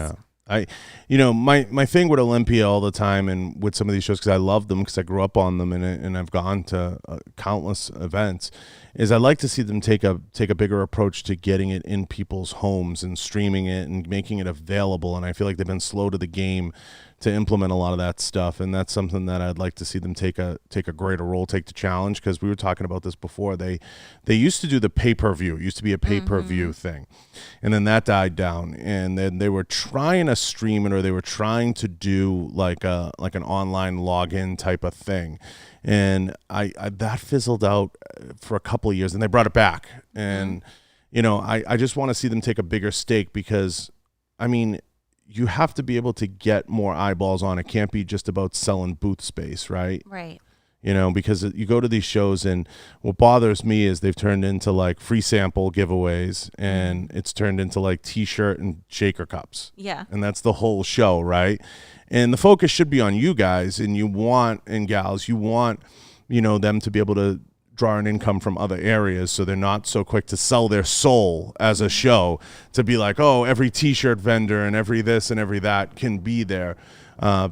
Speaker 1: Yeah. My thing with Olympia all the time and with some of these shows, because I love them because I grew up on them and I've gone to countless events, is I like to see them take a bigger approach to getting it in people's homes and streaming it and making it available. And I feel like they've been slow to the game to implement a lot of that stuff, and that's something that I'd like to see them take a greater role, take the challenge, because we were talking about this before. They used to do the pay-per-view. It used to be a pay-per-view thing, and then that died down, and then they were trying to stream it, or they were trying to do like an online login type of thing, and I that fizzled out for a couple of years, and they brought it back, and you know, I just want to see them take a bigger stake, because I mean, you have to be able to get more eyeballs on it. Can't be just about selling booth space, right?
Speaker 2: Right.
Speaker 1: You know, because you go to these shows, and what bothers me is they've turned into like free sample giveaways, and it's turned into like t-shirt and shaker cups.
Speaker 2: Yeah.
Speaker 1: And that's the whole show, right? And the focus should be on you guys and gals. You want, you know, them to be able to draw an income from other areas, so they're not so quick to sell their soul as a show to be like, oh, every t-shirt vendor and every this and every that can be there,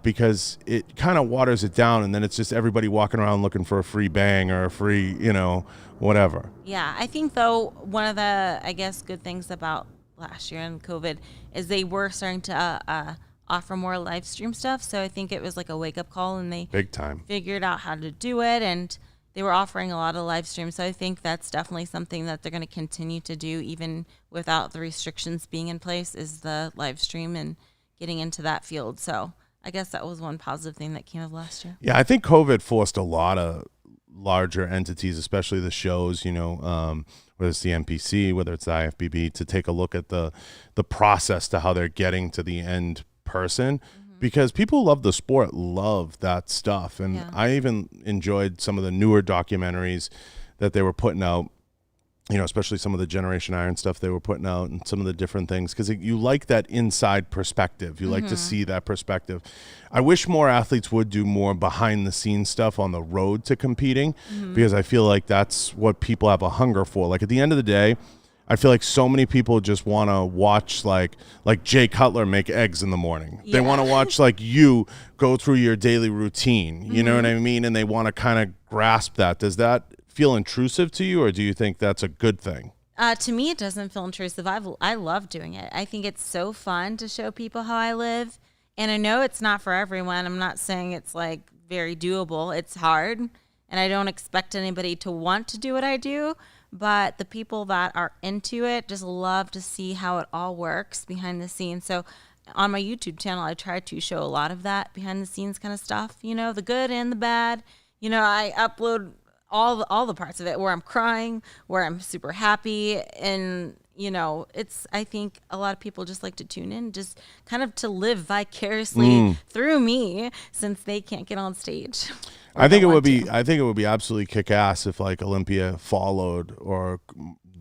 Speaker 1: because it kind of waters it down, and then it's just everybody walking around looking for a free bang or a free, you know, whatever.
Speaker 2: Yeah, I think though one of the, I guess, good things about last year and COVID is they were starting to offer more live stream stuff. So I think it was like a wake up call, and they
Speaker 1: Big time
Speaker 2: figured out how to do it, and they were offering a lot of live streams. So I think that's definitely something that they're going to continue to do even without the restrictions being in place, is the live stream and getting into that field. So I guess that was one positive thing that came of last year.
Speaker 1: Yeah, I think COVID forced a lot of larger entities, especially the shows, you know, whether it's the NPC, whether it's the IFBB, to take a look at the process to how they're getting to the end person. Because people who love the sport love that stuff. And I even enjoyed some of the newer documentaries that they were putting out, you know, especially some of the Generation Iron stuff they were putting out and some of the different things, because you like that inside perspective. You like to see that perspective. I wish more athletes would do more behind the scenes stuff on the road to competing, because I feel like that's what people have a hunger for. Like at the end of the day, I feel like so many people just want to watch like Jay Cutler make eggs in the morning. They want to watch like you go through your daily routine. You know what I mean? And they want to kind of grasp that. Does that feel intrusive to you, or do you think that's a good thing?
Speaker 2: To me, it doesn't feel intrusive. I love doing it. I think it's so fun to show people how I live. And I know it's not for everyone. I'm not saying it's like very doable. It's hard. And I don't expect anybody to want to do what I do. But the people that are into it just love to see how it all works behind the scenes. So on my YouTube channel, I try to show a lot of that behind the scenes kind of stuff, you know, the good and the bad. You know, I upload all the parts of it where I'm crying, where I'm super happy. And, you know, I think a lot of people just like to tune in, just kind of to live vicariously through me, since they can't get on stage.
Speaker 1: I think it would be absolutely kick ass if like Olympia followed or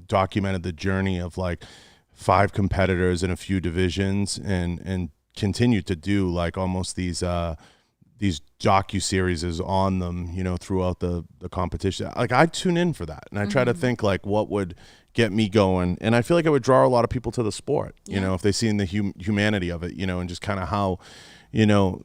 Speaker 1: documented the journey of like 5 competitors in a few divisions and continued to do like almost these docu-series on them, you know, throughout the competition. Like I tune in for that, and I try to think like what would get me going, and I feel like it would draw a lot of people to the sport, you know, if they see the humanity of it, you know, and just kind of how, you know,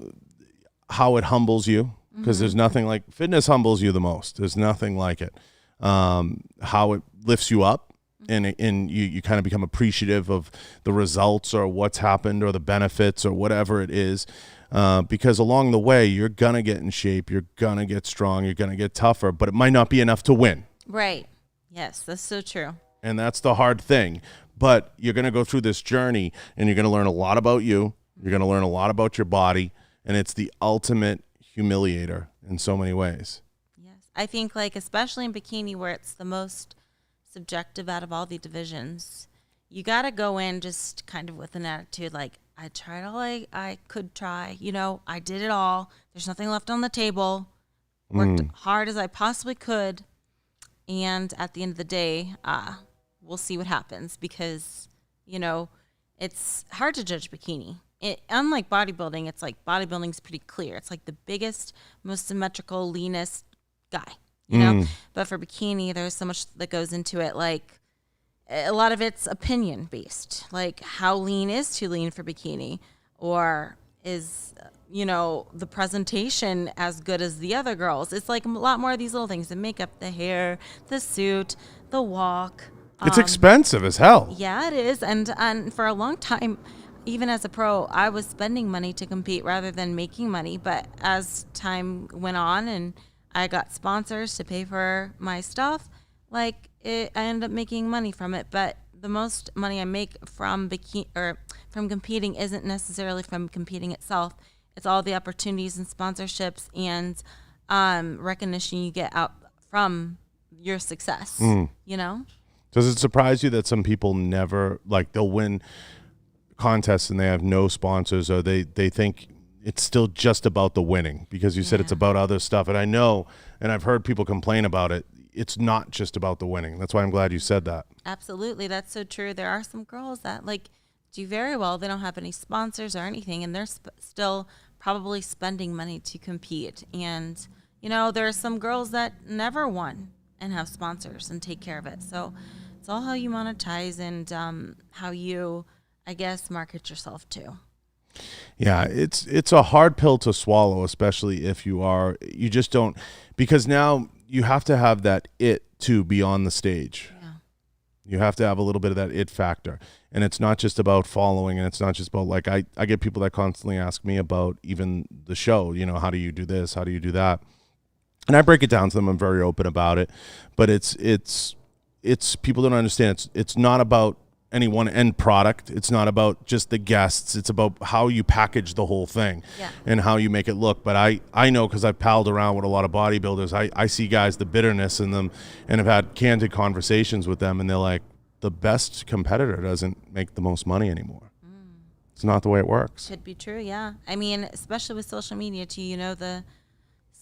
Speaker 1: how it humbles you, because there's nothing like fitness humbles you the most. There's nothing like it. How it lifts you up, and you kind of become appreciative of the results or what's happened or the benefits or whatever it is. Because along the way, you're going to get in shape, you're going to get strong, you're going to get tougher, but it might not be enough to win.
Speaker 2: Right. Yes, that's so true.
Speaker 1: And that's the hard thing. But you're going to go through this journey, and you're going to learn a lot about you. You're going to learn a lot about your body, and it's the ultimate humiliator in so many ways.
Speaker 2: Yes. I think like especially in bikini, where it's the most subjective out of all the divisions, you got to go in just kind of with an attitude like, I tried all I could try. You know, I did it all. There's nothing left on the table. Worked hard as I possibly could. And at the end of the day, we'll see what happens, because, you know, it's hard to judge bikini. Unlike bodybuilding, it's like bodybuilding's pretty clear. It's like the biggest, most symmetrical, leanest guy, you know? But for bikini, there's so much that goes into it. Like, a lot of it's opinion based. Like, how lean is too lean for bikini? Or is, you know, the presentation as good as the other girls? It's like a lot more of these little things: the makeup, the hair, the suit, the walk.
Speaker 1: It's expensive as hell.
Speaker 2: Yeah, it is. And for a long time, even as a pro, I was spending money to compete rather than making money. But as time went on and I got sponsors to pay for my stuff, like I ended up making money from it. But the most money I make from from competing isn't necessarily from competing itself. It's all the opportunities and sponsorships and recognition you get out from your success. You know?
Speaker 1: Does it surprise you that some people never, like, they'll win contests and they have no sponsors, or they think it's still just about the winning? Because you said it's about other stuff. And I know, and I've heard people complain about it, it's not just about the winning. That's why I'm glad you said that.
Speaker 2: Absolutely. That's so true. There are some girls that like do very well. They don't have any sponsors or anything, and they're still probably spending money to compete. And, you know, there are some girls that never won and have sponsors and take care of it. So it's all how you monetize and how you, I guess, market yourself too.
Speaker 1: Yeah, it's a hard pill to swallow, especially if you just don't, because now you have to have that it to be on the stage. Yeah. You have to have a little bit of that it factor. And it's not just about following, and it's not just about, like, I get people that constantly ask me about even the show, you know, how do you do this? How do you do that? And I break it down to them. I'm very open about it, but it's people don't understand. It's not about any one end product. It's not about just the guests. It's about how you package the whole thing and how you make it look. But I know, because I've palled around with a lot of bodybuilders, I see guys, the bitterness in them, and have had candid conversations with them, and they're like, the best competitor doesn't make the most money anymore. It's not the way it works.
Speaker 2: Could be true, yeah. I mean, especially with social media too, you know, the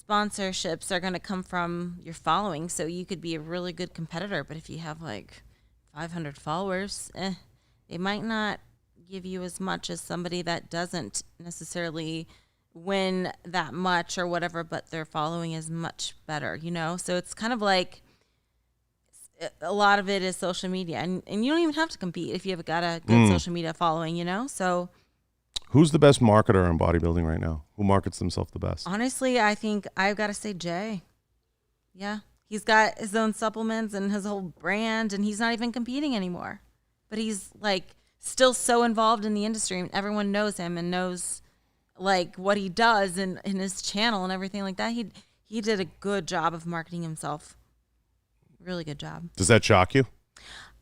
Speaker 2: sponsorships are going to come from your following. So you could be a really good competitor, but if you have like 500 followers, they might not give you as much as somebody that doesn't necessarily win that much or whatever, but their following is much better, you know? So it's kind of like a lot of it is social media, and you don't even have to compete if you've got a good social media following, you know? So
Speaker 1: who's the best marketer in bodybuilding right now? Who markets themselves the best?
Speaker 2: Honestly, I think I've got to say Jay. Yeah. He's got his own supplements and his whole brand, and he's not even competing anymore. But he's like still so involved in the industry, and everyone knows him and knows like what he does in his channel and everything like that. He did a good job of marketing himself. Really good job.
Speaker 1: Does that shock you?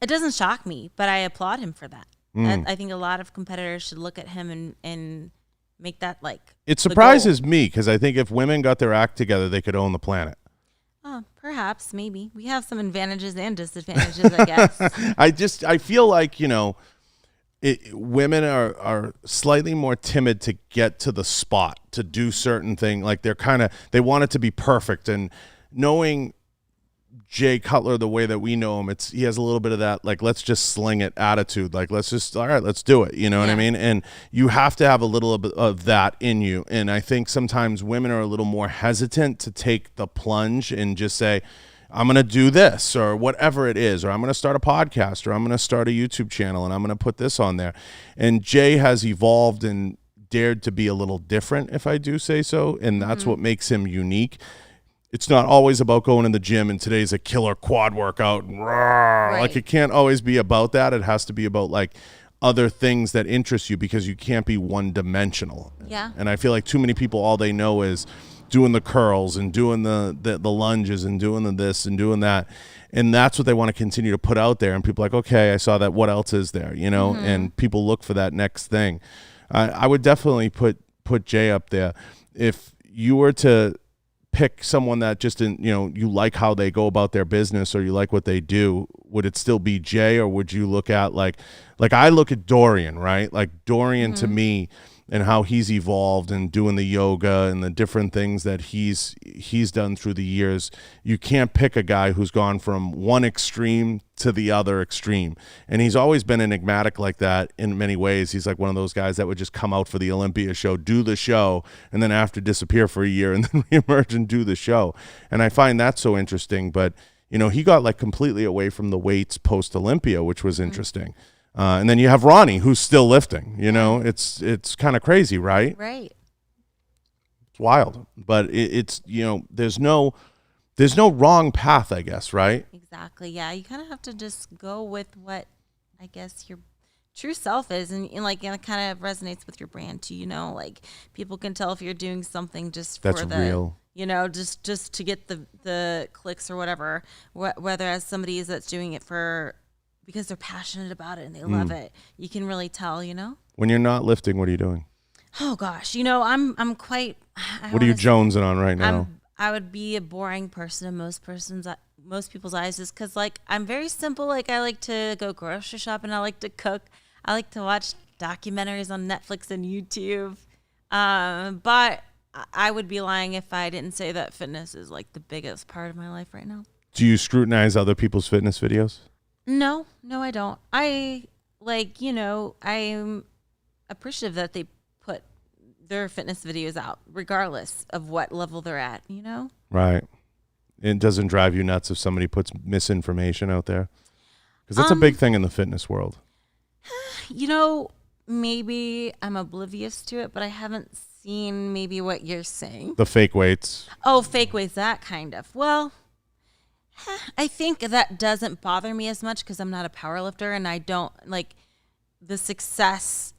Speaker 2: It doesn't shock me, but I applaud him for that. I think a lot of competitors should look at him and make that like.
Speaker 1: It surprises me because I think if women got their act together, they could own the planet.
Speaker 2: Oh, perhaps, maybe. We have some advantages and disadvantages, I guess.
Speaker 1: I feel like, women are slightly more timid to get to the spot, to do certain things. Like they want it to be perfect. And knowing Jay Cutler the way that we know him, he has a little bit of that, like, let's just sling it attitude. Like, all right, let's do it. You know what I mean? And you have to have a little bit of that in you. And I think sometimes women are a little more hesitant to take the plunge and just say, I'm going to do this or whatever it is, or I'm going to start a podcast, or I'm going to start a YouTube channel and I'm going to put this on there. And Jay has evolved and dared to be a little different, if I do say so. And that's what makes him unique. It's not always about going in the gym and today's a killer quad workout. Right. Like, it can't always be about that. It has to be about like other things that interest you, because you can't be one dimensional.
Speaker 2: Yeah.
Speaker 1: And I feel like too many people, all they know is doing the curls and doing the lunges and doing the this and doing that. And that's what they want to continue to put out there. And people are like, okay, I saw that. What else is there? And people look for that next thing. I would definitely put Jay up there. If you were to pick someone that just you like how they go about their business, or you like what they do, would it still be Jay, or would you look at like I look at Dorian, right? Like Dorian to me, and how he's evolved and doing the yoga and the different things that he's done through the years. You can't pick a guy who's gone from one extreme to the other extreme. And he's always been enigmatic like that in many ways. He's like one of those guys that would just come out for the Olympia show, do the show, and then after disappear for a year and then reemerge and do the show. And I find that so interesting. But, he got like completely away from the weights post Olympia, which was interesting. And then you have Ronnie, who's still lifting. It's kind of crazy, right?
Speaker 2: Right.
Speaker 1: It's wild, but it's there's no wrong path, I guess, right?
Speaker 2: Exactly. Yeah, you kind of have to just go with what I guess your true self is, and it kind of resonates with your brand too. Like people can tell if you're doing something just for
Speaker 1: real.
Speaker 2: Just to get the clicks or whatever. Whether as somebody that's doing it because they're passionate about it and they love it. You can really tell,
Speaker 1: When you're not lifting, what are you doing?
Speaker 2: Oh gosh, I'm quite.
Speaker 1: What are you jonesing on right now?
Speaker 2: I would be a boring person in most people's eyes, just because I'm very simple. Like, I like to go grocery shopping. I like to cook. I like to watch documentaries on Netflix and YouTube. But I would be lying if I didn't say that fitness is like the biggest part of my life right now.
Speaker 1: Do you scrutinize other people's fitness videos?
Speaker 2: No, I don't. I'm appreciative that they put their fitness videos out, regardless of what level they're at,
Speaker 1: Right. It doesn't drive you nuts if somebody puts misinformation out there? Because that's a big thing in the fitness world.
Speaker 2: Maybe I'm oblivious to it, but I haven't seen maybe what you're saying.
Speaker 1: The fake weights.
Speaker 2: Oh, fake weights, that kind of. Well, I think that doesn't bother me as much because I'm not a power lifter, and I don't the success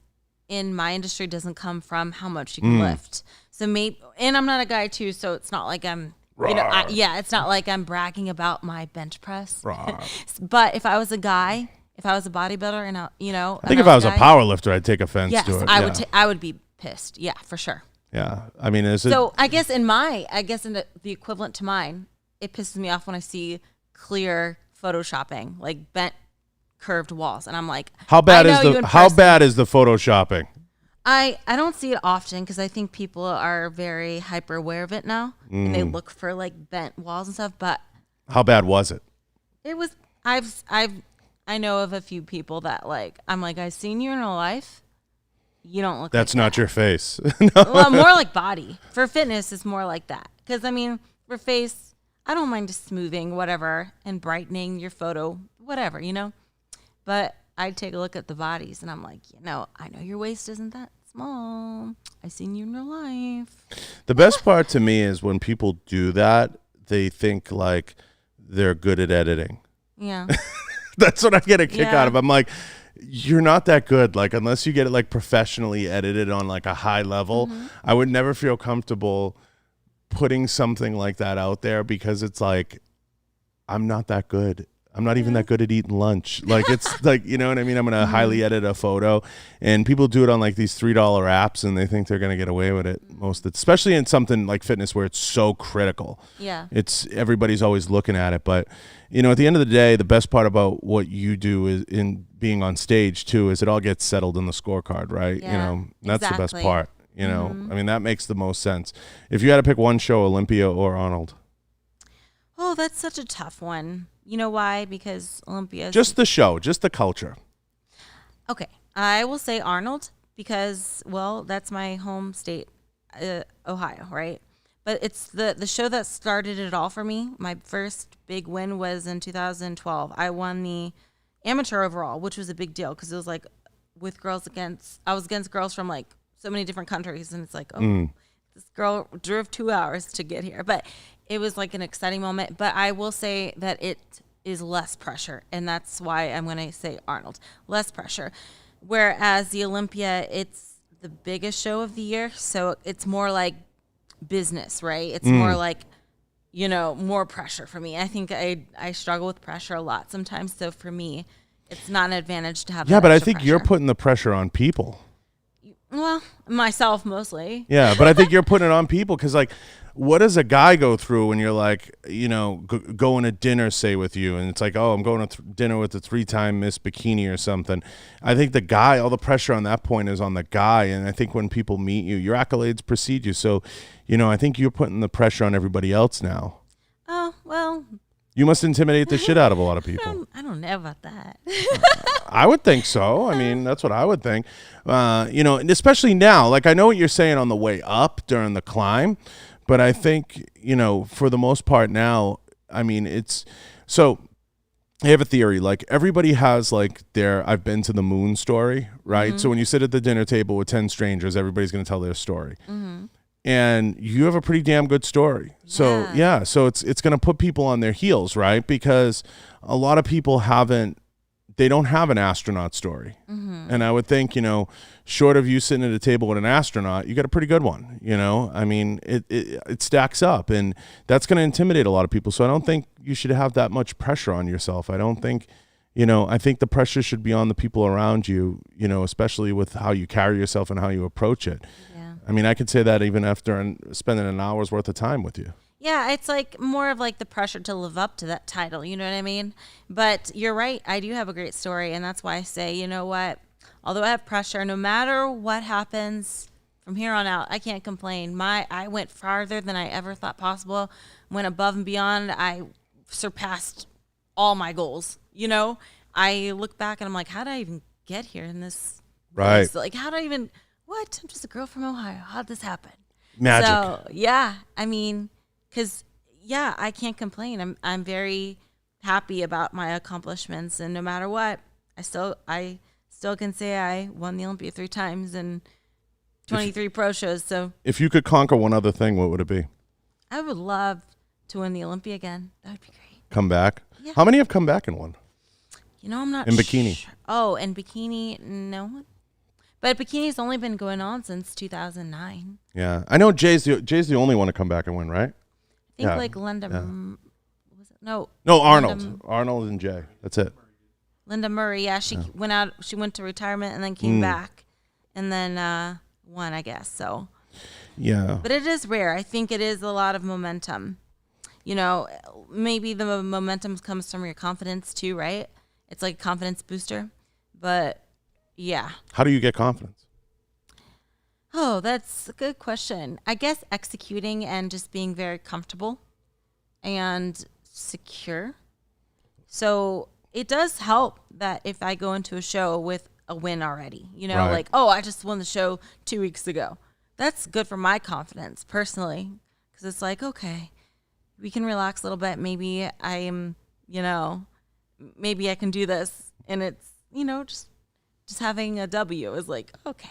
Speaker 2: in my industry doesn't come from how much you can lift. So and I'm not a guy too, so it's not like I'm, it's not like I'm bragging about my bench press. But if I was a guy, if I was a bodybuilder, and
Speaker 1: I think if I was a power lifter, I'd take offense to it.
Speaker 2: I would be pissed. Yeah, for sure.
Speaker 1: Yeah, I mean,
Speaker 2: I guess in the equivalent to mine, it pisses me off when I see clear photoshopping, like bent, curved walls, and I'm like,
Speaker 1: how bad is the photoshopping?
Speaker 2: I don't see it often because I think people are very hyper aware of it now, and they look for like bent walls and stuff. But
Speaker 1: how bad was it?
Speaker 2: It was. I know of a few people that I'm like, I've seen you in real life. You don't look.
Speaker 1: That's
Speaker 2: like
Speaker 1: not
Speaker 2: that.
Speaker 1: Your face. No.
Speaker 2: Well, more like body. For fitness, it's more like that. Because for face, I don't mind just smoothing whatever and brightening your photo, whatever, But I'd take a look at the bodies, and I'm like, I know your waist isn't that small. I've seen you in real life.
Speaker 1: The best part to me is when people do that, they think like they're good at editing.
Speaker 2: Yeah.
Speaker 1: That's what I get a kick out of. I'm like, you're not that good. Like, unless you get it like professionally edited on like a high level, I would never feel comfortable putting something like that out there because it's like, I'm not that good. I'm not even that good at eating lunch. Like, it's like, you know what I mean? I'm going to highly edit a photo, and people do it on like these $3 apps, and they think they're going to get away with it especially in something like fitness where it's so critical.
Speaker 2: Yeah.
Speaker 1: Everybody's always looking at it. But, you know, at the end of the day, the best part about what you do is in being on stage too, is it all gets settled in the scorecard, right?
Speaker 2: Yeah,
Speaker 1: you know, that's the best part, you know?
Speaker 2: Mm-hmm.
Speaker 1: I mean, that makes the most sense. If you had to pick one show, Olympia or Arnold?
Speaker 2: Oh, that's such a tough one. You know why? Because Olympia.
Speaker 1: Just the show, just the culture.
Speaker 2: Okay. I will say Arnold because, well, that's my home state, Ohio, right? But it's the show that started it all for me. My first big win was in 2012. I won the amateur overall, which was a big deal because it was like I was against girls from like so many different countries. And it's like, this girl drove 2 hours to get here. But it was like an exciting moment. But I will say that it is less pressure. And that's why I'm going to say Arnold. Less pressure. Whereas the Olympia, it's the biggest show of the year. So it's more like business, right? It's more like, you know, more pressure for me. I think I struggle with pressure a lot sometimes. So for me, it's not an advantage to have that
Speaker 1: but I
Speaker 2: extra
Speaker 1: think
Speaker 2: pressure.
Speaker 1: you're putting the pressure on people.
Speaker 2: Well, myself mostly.
Speaker 1: Yeah, but I think you're putting it on people because, like, what does a guy go through when you're like, you know, going to dinner, say, with you, and it's like, oh, I'm going to dinner with the 3-time Miss Bikini or something. I think the guy, all the pressure on that point is on the guy, and I think when people meet you, your accolades precede you. So, you know, I think you're putting the pressure on everybody else now.
Speaker 2: Oh, well.
Speaker 1: You must intimidate the shit out of a lot of people.
Speaker 2: I don't know about that.
Speaker 1: I would think so. I mean, that's what I would think. You know, and especially now, like, I know what you're saying on the way up during the climb, but I think, you know, for the most part now, I mean, it's so I have a theory. Like, everybody has like their I've been to the moon story, right? So when you sit at the dinner table with 10 strangers, everybody's going to tell their story. And you have a pretty damn good story. So so it's going to put people on their heels, right? Because a lot of people they don't have an astronaut story. And I would think, you know, short of you sitting at a table with an astronaut, you got a pretty good one, you know? I mean, it stacks up, and that's going to intimidate a lot of people. So I don't think you should have that much pressure on yourself. I don't think, you know, I think the pressure should be on the people around you, you know, especially with how you carry yourself and how you approach it. I mean, I could say that even after spending an hour's worth of time with you.
Speaker 2: Yeah, it's like more of like the pressure to live up to that title. You know what I mean? But you're right. I do have a great story. And that's why I say, you know what? Although I have pressure, no matter what happens from here on out, I can't complain. I went farther than I ever thought possible. Went above and beyond. I surpassed all my goals. You know, I look back and I'm like, how did I even get here in this?
Speaker 1: Right.
Speaker 2: Place? Like, how did I even... What? I'm just a girl from Ohio. How'd this happen?
Speaker 1: Magic.
Speaker 2: So, yeah, I mean, because, yeah, I can't complain. I'm very happy about my accomplishments. And no matter what, I still can say I won the Olympia 3 times and 23 pro shows. So
Speaker 1: if you could conquer one other thing, what would it be?
Speaker 2: I would love to win the Olympia again. That would be great.
Speaker 1: Come back?
Speaker 2: Yeah.
Speaker 1: How many have come back and won?
Speaker 2: You know, I'm not
Speaker 1: in bikini.
Speaker 2: Sure. Oh, in bikini, no. But bikini's only been going on since 2009.
Speaker 1: Yeah, I know Jay's the only one to come back and win, right?
Speaker 2: I think like Linda. Was it? No,
Speaker 1: Arnold. Arnold and Jay. That's it.
Speaker 2: Linda Murray. Yeah, she went out. She went to retirement and then came back, and then won, I guess. So.
Speaker 1: Yeah.
Speaker 2: But it is rare. I think it is a lot of momentum. You know, maybe the momentum comes from your confidence too, right? It's like a confidence booster, but. Yeah.
Speaker 1: How do you get confidence?
Speaker 2: Oh, that's a good question. I guess executing and just being very comfortable and secure. So it does help that if I go into a show with a win already, you know,
Speaker 1: right.
Speaker 2: Like, oh, I just won the show 2 weeks ago. That's good for my confidence personally, because it's like, okay, we can relax a little bit. Maybe I am, you know, maybe I can do this. And it's, you know, just having a W is like, okay.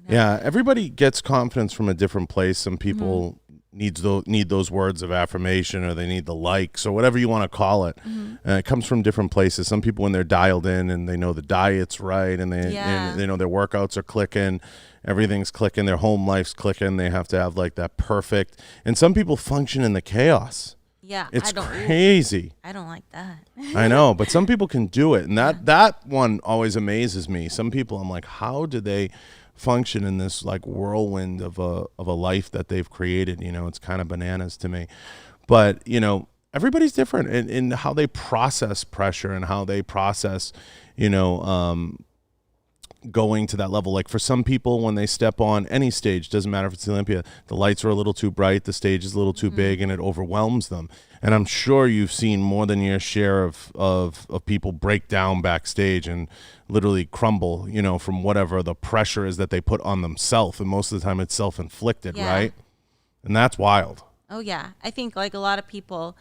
Speaker 1: Yeah, everybody gets confidence from a different place. Some people need those words of affirmation, or they need the likes, or whatever you want to call it. It comes from different places. Some people, when they're dialed in and they know the diet's right, and they know their workouts are clicking, everything's clicking, their home life's clicking, they have to have like that perfect. And some people function in the chaos.
Speaker 2: Yeah.
Speaker 1: It's crazy.
Speaker 2: I don't like that.
Speaker 1: I know, but some people can do it. And that one always amazes me. Some people, I'm like, how do they function in this like whirlwind of a life that they've created? You know, it's kind of bananas to me. But, you know, everybody's different in how they process pressure and how they process, you know, going to that level. Like for some people, when they step on any stage, doesn't matter if it's the Olympia, the lights are a little too bright, the stage is a little too big, and it overwhelms them. And I'm sure you've seen more than your share of people break down backstage and literally crumble, you know, from whatever the pressure is that they put on themselves. And most of the time it's self-inflicted, right? And that's wild.
Speaker 2: Oh, yeah. I think like a lot of people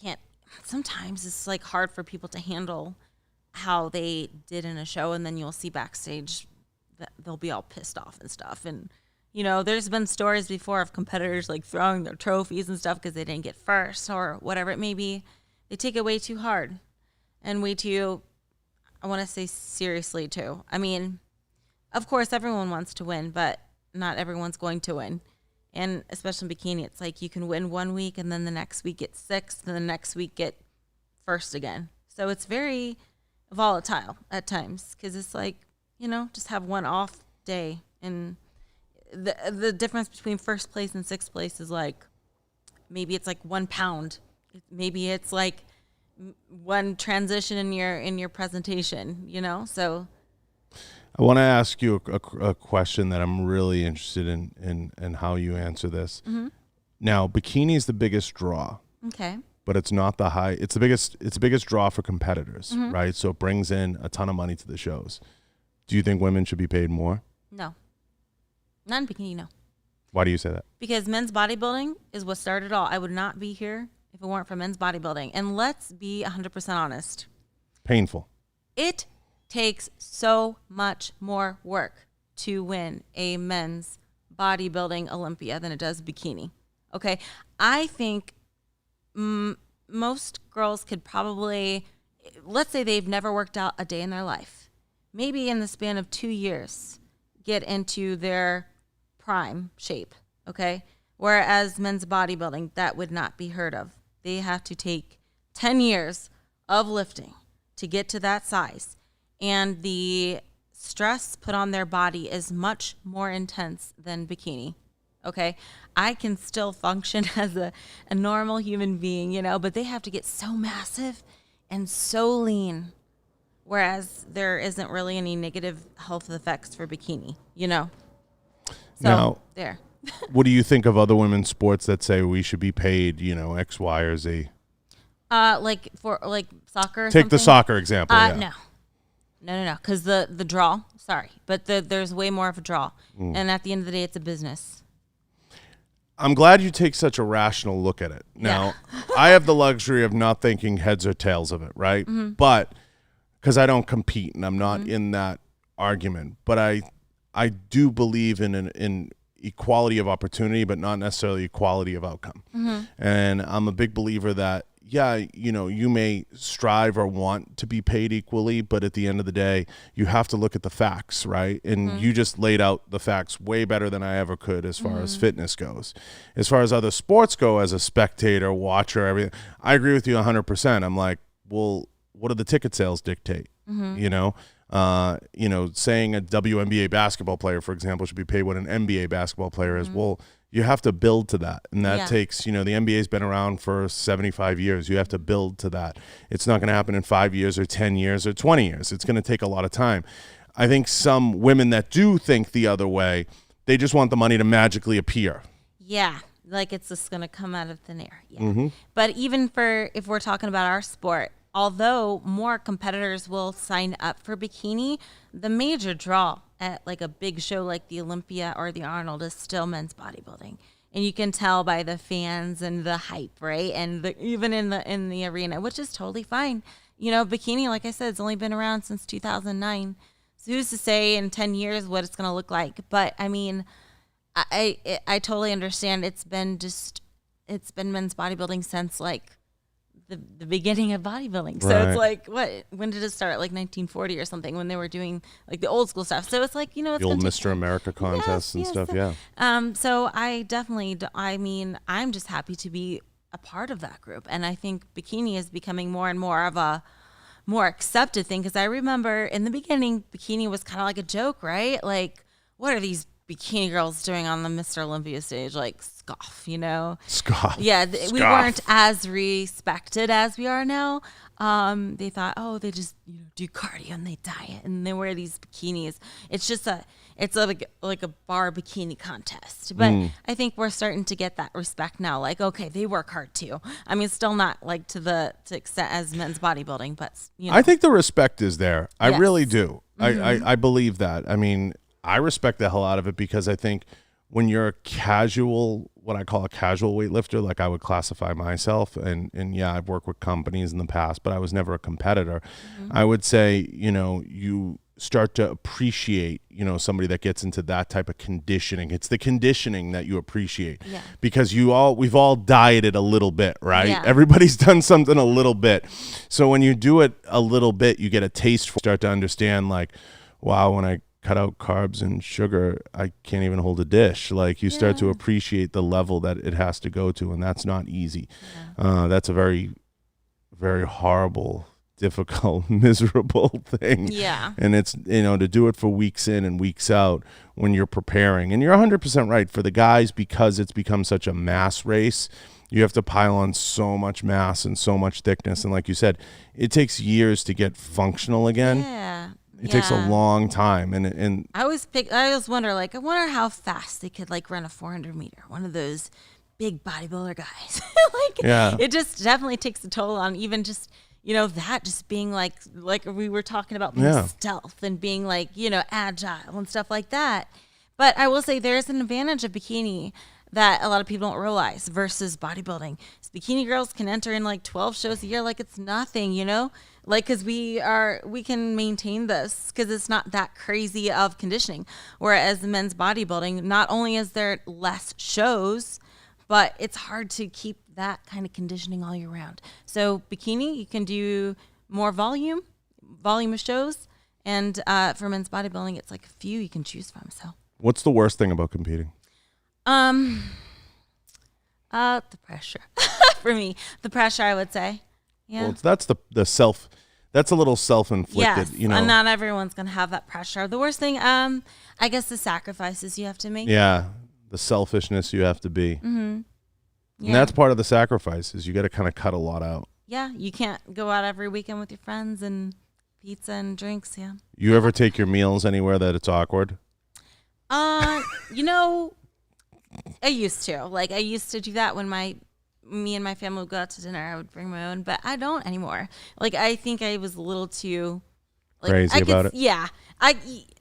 Speaker 2: can't, sometimes it's like hard for people to handle how they did in a show, and then you'll see backstage that they'll be all pissed off and stuff. And, you know, there's been stories before of competitors like throwing their trophies and stuff because they didn't get first or whatever it may be. They take it way too hard and way too, I want to say seriously too. I mean, of course, everyone wants to win, but not everyone's going to win. And especially in bikini, it's like you can win one week and then the next week get sixth and the next week get first again. So it's very volatile at times because it's like, you know, just have one off day. And the difference between first place and sixth place is like, maybe it's like 1 pound. Maybe it's like one transition in your presentation, you know? So
Speaker 1: I want to ask you a question that I'm really interested in how you answer this. Mm-hmm. Now, bikini is the biggest draw.
Speaker 2: Okay.
Speaker 1: But it's not the high. It's the biggest draw for competitors, right? So it brings in a ton of money to the shows. Do you think women should be paid more?
Speaker 2: No. Not in bikini, no.
Speaker 1: Why do you say that?
Speaker 2: Because men's bodybuilding is what started it all. I would not be here if it weren't for men's bodybuilding. And let's be 100% honest.
Speaker 1: Painful.
Speaker 2: It takes so much more work to win a men's bodybuilding Olympia than it does bikini. Okay? I think most girls could probably, let's say they've never worked out a day in their life, maybe in the span of 2 years, get into their prime shape, okay? Whereas men's bodybuilding, that would not be heard of. They have to take 10 years of lifting to get to that size. And the stress put on their body is much more intense than bikini. Okay, I can still function as a normal human being, you know, but they have to get so massive and so lean, whereas there isn't really any negative health effects for bikini, you know. So,
Speaker 1: now,
Speaker 2: there.
Speaker 1: What do you think of other women's sports that say we should be paid, you know, X, Y, or Z?
Speaker 2: Like for like soccer. Or
Speaker 1: Take
Speaker 2: something?
Speaker 1: the soccer example. Yeah.
Speaker 2: No, because the draw. Sorry, but there's way more of a draw, and at the end of the day, it's a business.
Speaker 1: I'm glad you take such a rational look at it. Now, I have the luxury of not thinking heads or tails of it, right? Mm-hmm. But because I don't compete and I'm not in that argument, but I do believe in equality of opportunity, but not necessarily equality of outcome. Mm-hmm. And I'm a big believer that, yeah, you know, you may strive or want to be paid equally, but at the end of the day, you have to look at the facts, right? And you just laid out the facts way better than I ever could as far as fitness goes. As far as other sports go, as a spectator, watcher, everything, I agree with you 100%. I'm like, well, what do the ticket sales dictate? You know, saying a WNBA basketball player, for example, should be paid what an NBA basketball player is. Well, you have to build to that. And that takes, you know, the NBA's been around for 75 years. You have to build to that. It's not going to happen in 5 years or 10 years or 20 years. It's going to take a lot of time. I think some women that do think the other way, they just want the money to magically appear.
Speaker 2: Yeah. Like it's just going to come out of thin air. Yeah. But even if we're talking about our sport, although more competitors will sign up for bikini, the major draw at like a big show like the Olympia or the Arnold is still men's bodybuilding. And you can tell by the fans and the hype, right? And even in the arena, which is totally fine. You know, bikini, like I said, it's only been around since 2009. So who's to say in 10 years what it's going to look like? But I mean, I totally understand. It's been men's bodybuilding since like the beginning of bodybuilding. So it's like, when did it start? Like 1940 or something, when they were doing like the old school stuff. So it's like, you know, it's
Speaker 1: the old Mr. America contests and stuff. Yeah.
Speaker 2: So I definitely, I'm just happy to be a part of that group. And I think bikini is becoming more and more of a more accepted thing. Because I remember in the beginning, bikini was kind of like a joke, right? Like, what are these bikini girls doing on the Mr. Olympia stage? Like, scoff, you know?
Speaker 1: Scoff.
Speaker 2: Yeah,
Speaker 1: Scoff.
Speaker 2: we weren't as respected as we are now. They thought, oh, they just do cardio and they diet and they wear these bikinis. It's just like a bar bikini contest. But I think we're starting to get that respect now. Like, okay, they work hard too. I mean, still not like to extent as men's bodybuilding, but
Speaker 1: I think the respect is there. I
Speaker 2: Yes.
Speaker 1: really do. I believe that. I mean, I respect the hell out of it because I think when you're a casual, what I call a casual weightlifter, like I would classify myself, and yeah, I've worked with companies in the past, but I was never a competitor. I would say, you start to appreciate, somebody that gets into that type of conditioning. It's the conditioning that you appreciate because we've all dieted a little bit, right?
Speaker 2: Yeah.
Speaker 1: Everybody's done something a little bit. So when you do it a little bit, you get a taste for it, start to understand like, wow, when I cut out carbs and sugar, I can't even hold a dish. Like you start to appreciate the level that it has to go to, and that's not easy. That's a very, very horrible, difficult, miserable thing.
Speaker 2: Yeah.
Speaker 1: And it's, to do it for weeks in and weeks out when you're preparing. And you're 100% right for the guys, because it's become such a mass race. You have to pile on so much mass and so much thickness. And like you said, it takes years to get functional again.
Speaker 2: Yeah.
Speaker 1: It takes a long time, and
Speaker 2: I always wonder, like, I wonder how fast they could like run a 400 meter. One of those big bodybuilder guys. It just definitely takes a toll on even just that just being like we were talking about being stealth and being like agile and stuff like that. But I will say there's an advantage of bikini that a lot of people don't realize versus bodybuilding. So bikini girls can enter in like 12 shows a year like it's nothing, like because we can maintain this because it's not that crazy of conditioning. Whereas the men's bodybuilding, not only is there less shows, but it's hard to keep that kind of conditioning all year round. So bikini, you can do more volume of shows, and for men's bodybuilding, it's like a few you can choose from. So
Speaker 1: what's the worst thing about competing?
Speaker 2: The pressure. For me, the pressure, I would say. Yeah.
Speaker 1: Well, that's the self. That's a little self-inflicted.
Speaker 2: Yes, and not everyone's gonna have that pressure. The worst thing, I guess, the sacrifices you have to make.
Speaker 1: Yeah, the selfishness you have to be.
Speaker 2: Mm-hmm. Yeah.
Speaker 1: And that's part of the sacrifices. You got to kind of cut a lot out.
Speaker 2: Yeah, you can't go out every weekend with your friends and pizza and drinks. Yeah.
Speaker 1: You ever take your meals anywhere that it's awkward?
Speaker 2: I used to. Like, I used to do that when me and my family would go out to dinner. I would bring my own, but I don't anymore. Like, I think I was a little too
Speaker 1: crazy about it.
Speaker 2: Yeah.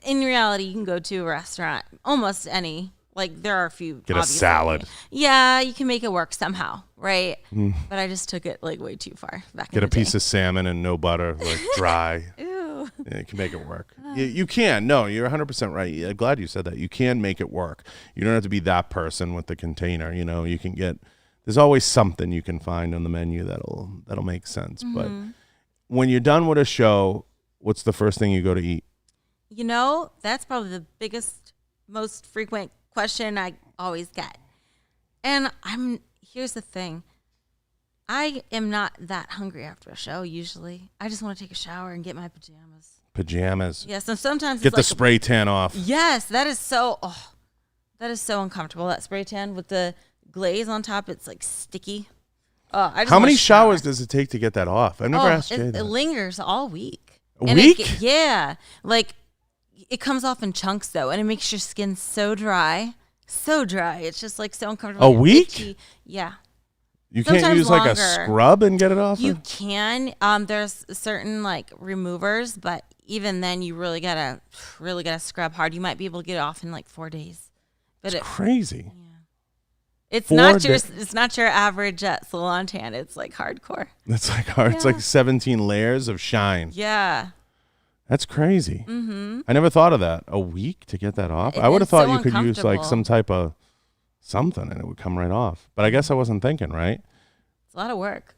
Speaker 2: In reality, you can go to a restaurant, almost any. Like, there are a few.
Speaker 1: Get a salad.
Speaker 2: Yeah, you can make it work somehow, right? But I just took it like way too far back.
Speaker 1: Get a piece of salmon and no butter, like dry.
Speaker 2: Ew.
Speaker 1: Yeah, you can make it work. You can. No, you're 100% right. I'm glad you said that. You can make it work. You don't have to be that person with the container. You can get. There's always something you can find on the menu that'll make sense.
Speaker 2: Mm-hmm.
Speaker 1: But when you're done with a show, what's the first thing you go to eat?
Speaker 2: That's probably the biggest, most frequent question I always get. And here's the thing. I am not that hungry after a show usually. I just want to take a shower and get my pajamas. Yes, and sometimes
Speaker 1: get the spray tan off.
Speaker 2: Yes, that is so uncomfortable. That spray tan with the glaze on top, it's like sticky.
Speaker 1: How many showers does it take to get that off? I've never asked Jay that.
Speaker 2: It lingers all week.
Speaker 1: A week?
Speaker 2: Yeah. Like, it comes off in chunks though, and it makes your skin so dry. So dry. It's just like so uncomfortable.
Speaker 1: A week?
Speaker 2: Itchy. Yeah.
Speaker 1: You can't use like a scrub and get it off?
Speaker 2: You can. There's certain like removers, but even then you really gotta scrub hard. You might be able to get it off in like 4 days. But
Speaker 1: it's crazy.
Speaker 2: Yeah. It's not your average salon tan. It's like hardcore.
Speaker 1: It's like hard. Yeah. It's like 17 layers of shine.
Speaker 2: Yeah.
Speaker 1: That's crazy.
Speaker 2: Mm-hmm.
Speaker 1: I never thought of that. A week to get that off? I would have thought you could use like some type of something and it would come right off. But I guess I wasn't thinking, right?
Speaker 2: It's a lot of work.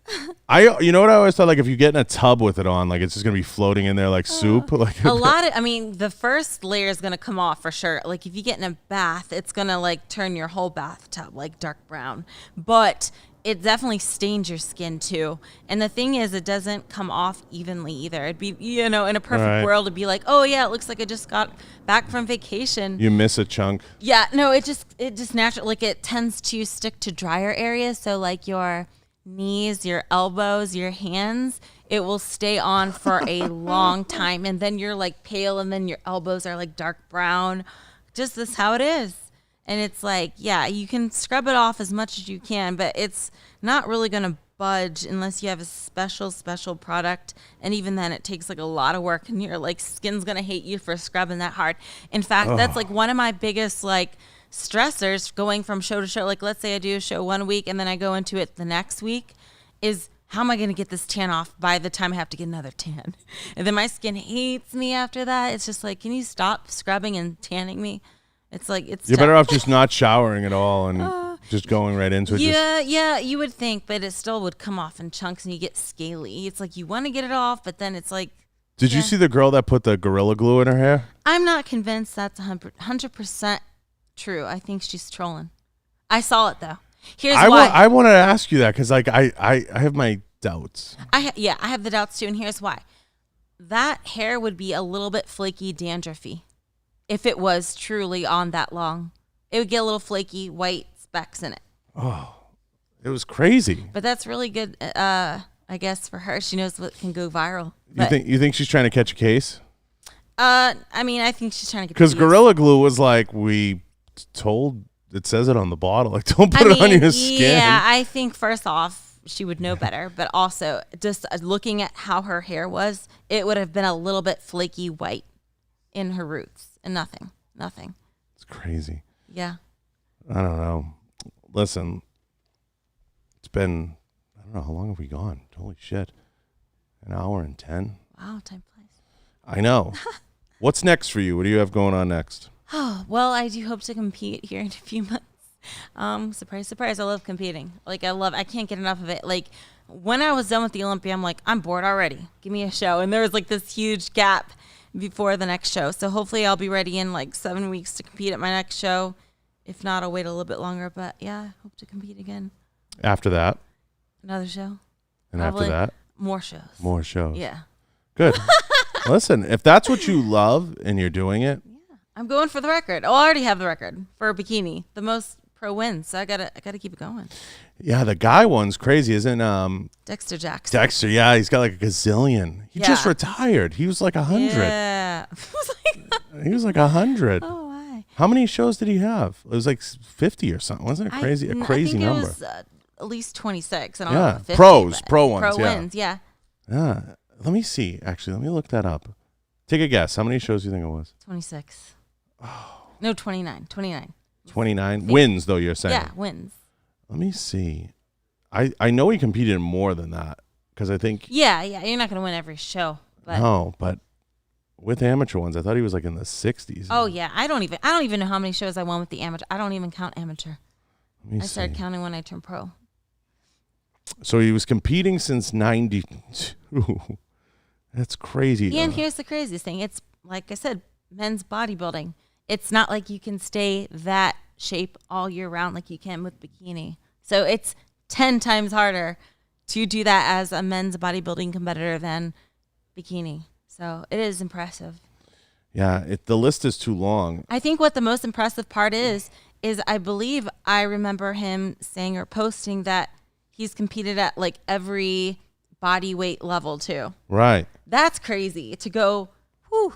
Speaker 1: You know what I always thought? Like if you get in a tub with it on, like it's just going to be floating in there like soup. Like
Speaker 2: the first layer is going to come off for sure. Like if you get in a bath, it's going to like turn your whole bathtub like dark brown. But it definitely stains your skin too. And the thing is, it doesn't come off evenly either. It'd be, in a perfect world, it'd be like, oh yeah, it looks like I just got back from vacation.
Speaker 1: You miss a chunk.
Speaker 2: Yeah, no, it just naturally, like, it tends to stick to drier areas. So like your knees, your elbows, your hands, it will stay on for a long time. And then you're like pale, and then your elbows are like dark brown. Just this how it is. And it's like, yeah, you can scrub it off as much as you can, but it's not really going to budge unless you have a special product. And even then, it takes like a lot of work, and your like skin's going to hate you for scrubbing that hard. In fact, that's like one of my biggest like stressors going from show to show. Like, let's say I do a show 1 week and then I go into it the next week, is how am I going to get this tan off by the time I have to get another tan? And then my skin hates me after that. It's just like, can you stop scrubbing and tanning me? It's like, it's
Speaker 1: You're better off just not showering at all and just going right into it.
Speaker 2: Yeah, you would think, but it still would come off in chunks and you get scaly. It's like you want to get it off, but then it's like.
Speaker 1: Did you see the girl that put the Gorilla Glue in her hair?
Speaker 2: I'm not convinced that's 100% true. I think she's trolling. I saw it though. Here's why.
Speaker 1: I wanted to ask you that because like I have my doubts.
Speaker 2: I have the doubts too, and here's why. That hair would be a little bit flaky, dandruffy. If it was truly on that long, it would get a little flaky, white specks in it.
Speaker 1: Oh, it was crazy.
Speaker 2: But that's really good, I guess, for her. She knows what can go viral.
Speaker 1: You think she's trying to catch a case?
Speaker 2: I mean, I think she's trying to get
Speaker 1: because Gorilla Glue was like, we told, it says it on the bottle, like don't put it on your skin.
Speaker 2: Yeah, I think first off, she would know better, but also just looking at how her hair was, it would have been a little bit flaky white in her roots. And nothing.
Speaker 1: It's crazy.
Speaker 2: Yeah.
Speaker 1: I don't know. Listen, it's been, I don't know, how long have we gone? Holy shit. 1 hour and 10.
Speaker 2: Wow, time flies.
Speaker 1: I know. What's next for you? What do you have going on next?
Speaker 2: Oh, well, I do hope to compete here in a few months. Surprise. I love competing. Like, I can't get enough of it. Like, when I was done with the Olympia, I'm like, I'm bored already. Give me a show. And there was like this huge gap before the next show. So hopefully I'll be ready in like 7 weeks to compete at my next show. If not, I'll wait a little bit longer. But yeah, I hope to compete again.
Speaker 1: After that?
Speaker 2: Another show.
Speaker 1: And
Speaker 2: Probably
Speaker 1: after that?
Speaker 2: More shows.
Speaker 1: More shows.
Speaker 2: Yeah.
Speaker 1: Good. Listen, if that's what you love and you're doing it.
Speaker 2: Yeah. I'm going for the record. Oh, I already have the record for bikini. The most pro wins. So I gotta keep it going.
Speaker 1: Yeah, the guy one's crazy, isn't
Speaker 2: Dexter Jackson.
Speaker 1: Dexter, yeah, he's got like a gazillion. He just retired. He was like 100.
Speaker 2: Yeah.
Speaker 1: He was like 100.
Speaker 2: Oh, why?
Speaker 1: How many shows did he have? It was like 50 or something. Wasn't it crazy? A crazy number.
Speaker 2: It was at least 26. I don't
Speaker 1: yeah,
Speaker 2: know, 50,
Speaker 1: pro ones.
Speaker 2: Pro
Speaker 1: yeah.
Speaker 2: wins, yeah.
Speaker 1: Yeah. Let me see. Actually, let me look that up. Take a guess. How many shows do you think it was?
Speaker 2: 26. Oh. No, 29.
Speaker 1: 29 wins, though, you're saying.
Speaker 2: Yeah, wins.
Speaker 1: Let me see. I know he competed in more than that because I think.
Speaker 2: Yeah. You're not going to win every show. But.
Speaker 1: No, but with amateur ones, I thought he was like in the 60s.
Speaker 2: Oh yeah, I don't even know how many shows I won with the amateur. I don't even count amateur. I started counting when I turned pro.
Speaker 1: So he was competing since 92. That's crazy.
Speaker 2: And here's the craziest thing. It's like I said, men's bodybuilding. It's not like you can stay that shape all year round like you can with bikini. So it's 10 times harder to do that as a men's bodybuilding competitor than bikini. So it is impressive.
Speaker 1: Yeah, the list is too long.
Speaker 2: I think what the most impressive part is I believe I remember him saying or posting that he's competed at like every body weight level too.
Speaker 1: Right.
Speaker 2: That's crazy to go, whew,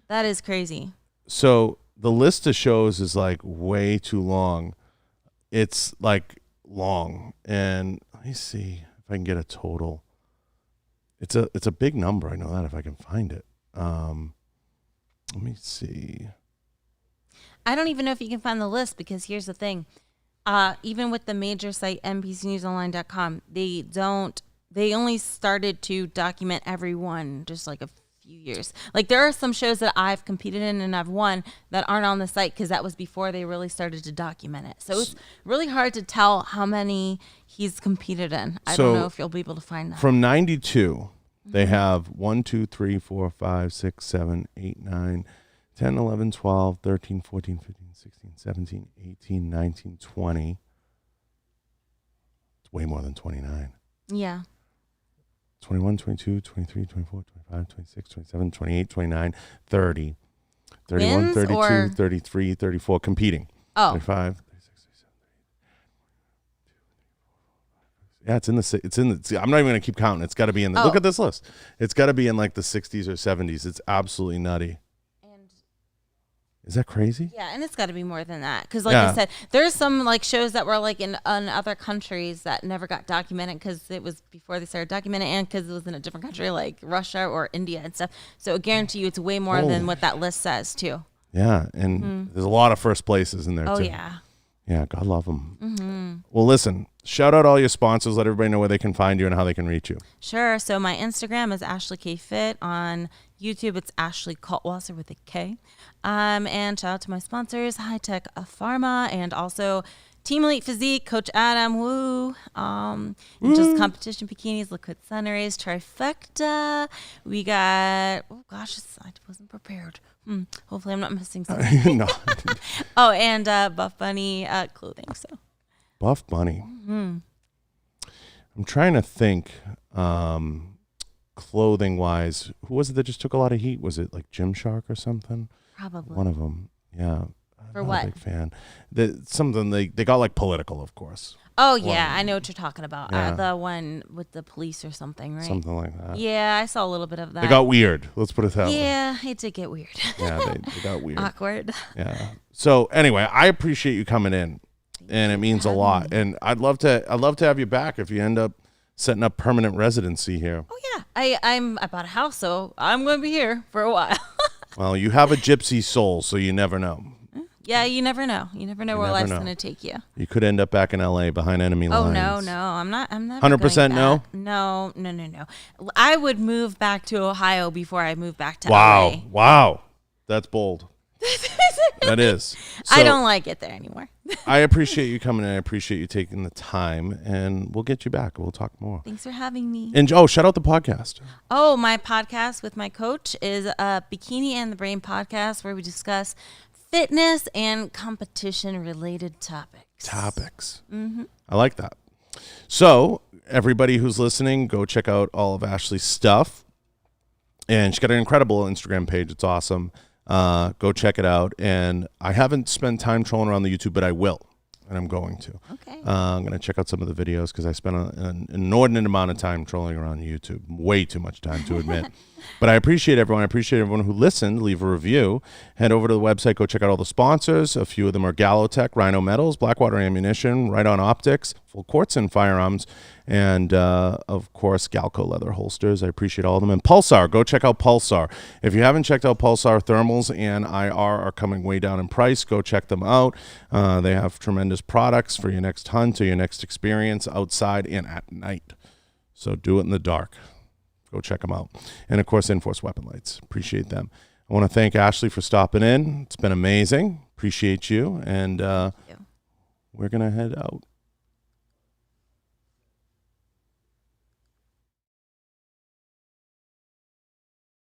Speaker 2: that is crazy.
Speaker 1: So the list of shows is like way too long. It's like long. And let me see if I can get a total. It's a big number. I know that if I can find it. Let me see.
Speaker 2: I don't even know if you can find the list because here's the thing. Even with the major site NBCNewsOnline.com, they only started to document every one just like a few years. Like there are some shows that I've competed in and I've won that aren't on the site because that was before they really started to document it. So it's really hard to tell how many he's competed in. I don't know if you'll be able to find that.
Speaker 1: From 92, they have 1, 2, 3, 4, 5, 6, 7, 8, 9, 10, 11, 12, 13, 14, 15, 16, 17, 18, 19, 20. It's way more than 29.
Speaker 2: Yeah.
Speaker 1: 21, 22, 23, 24, 25, 26, 27, 28, 29, 30, 31,
Speaker 2: Wins
Speaker 1: 32,
Speaker 2: or?
Speaker 1: 33, 34, competing.
Speaker 2: Oh.
Speaker 1: 35, 36, 37, 38. Yeah, it's in the, I'm not even going to keep counting. It's got to be in the, look at this list. It's got to be in like the 60s or 70s. It's absolutely nutty. Is that crazy?
Speaker 2: Yeah, and it's got to be more than that. Because like I said, there's some like shows that were like in other countries that never got documented because it was before they started documenting and because it was in a different country like Russia or India and stuff. So I guarantee you it's way more than what that list says too.
Speaker 1: Yeah, and there's a lot of first places in there too.
Speaker 2: Oh, yeah.
Speaker 1: Yeah, God love them. Well, listen, shout out all your sponsors. Let everybody know where they can find you and how they can reach you.
Speaker 2: Sure. So my Instagram is Ashley K Fit. On YouTube, it's Ashley Kaltwasser with a K. And shout out to my sponsors, High Tech Pharma, and also Team Elite Physique, Coach Adam, woo. Just Competition Bikinis, Liquid Sun Rays, Trifecta. We got, oh gosh, I wasn't prepared. Hopefully I'm not missing something.
Speaker 1: No.
Speaker 2: Oh, and Buff Bunny clothing. So
Speaker 1: Buff Bunny. I'm trying to think, clothing wise, who was it that just took a lot of heat? Was it like Gymshark or something?
Speaker 2: Probably.
Speaker 1: One of them. Yeah.
Speaker 2: For
Speaker 1: I'm
Speaker 2: what?
Speaker 1: not a big fan. Something they got like political, of course.
Speaker 2: Oh, yeah. I know what you're talking about.
Speaker 1: Yeah.
Speaker 2: The one with the police or something, right?
Speaker 1: Something like that.
Speaker 2: Yeah, I saw a little bit of that.
Speaker 1: They got weird. Let's put it that way.
Speaker 2: Yeah, it did get weird.
Speaker 1: Yeah, they got weird.
Speaker 2: Awkward.
Speaker 1: Yeah. So anyway, I appreciate you coming in, and it means a lot. And I'd love to have you back if you end up setting up permanent residency here.
Speaker 2: Oh, yeah. I bought a house, so I'm going to be here for a while.
Speaker 1: Well, you have a gypsy soul, so you never know.
Speaker 2: Yeah, you never know. You never know where life's going to take you.
Speaker 1: You could end up back in LA behind enemy lines.
Speaker 2: Oh, no. I'm not
Speaker 1: 100% no?
Speaker 2: No. I would move back to Ohio before I move back to
Speaker 1: LA.
Speaker 2: LA.
Speaker 1: Wow. That's bold. That is. So,
Speaker 2: I don't like it there anymore.
Speaker 1: I appreciate you coming in. I appreciate you taking the time, and we'll get you back. We'll talk more.
Speaker 2: Thanks for having me.
Speaker 1: And shout out the podcast.
Speaker 2: Oh, my podcast with my coach is Bikini and the Brain podcast, where we discuss fitness and competition related topics.
Speaker 1: I like that. So everybody who's listening, go check out all of Ashley's stuff. And she's got an incredible Instagram page. It's awesome. Go check it out. And I haven't spent time trolling around the YouTube, but I will. And I'm going to.
Speaker 2: Okay.
Speaker 1: I'm going to check out some of the videos because I spent an inordinate amount of time trolling around YouTube. Way too much time to admit. But I appreciate everyone. I appreciate everyone who listened. Leave a review. Head over to the website. Go check out all the sponsors. A few of them are Gallotech, Rhino Metals, Blackwater Ammunition, Right On Optics, Full Quartz and Firearms, and, of course, Galco Leather Holsters. I appreciate all of them. And Pulsar. Go check out Pulsar. If you haven't checked out Pulsar, thermals and IR are coming way down in price. Go check them out. They have tremendous products for your next hunt or your next experience outside and at night. So do it in the dark. Go check them out. And, of course, Enforce Weapon Lights. Appreciate them. I want to thank Ashley for stopping in. It's been amazing. Appreciate you. And we're going to head out.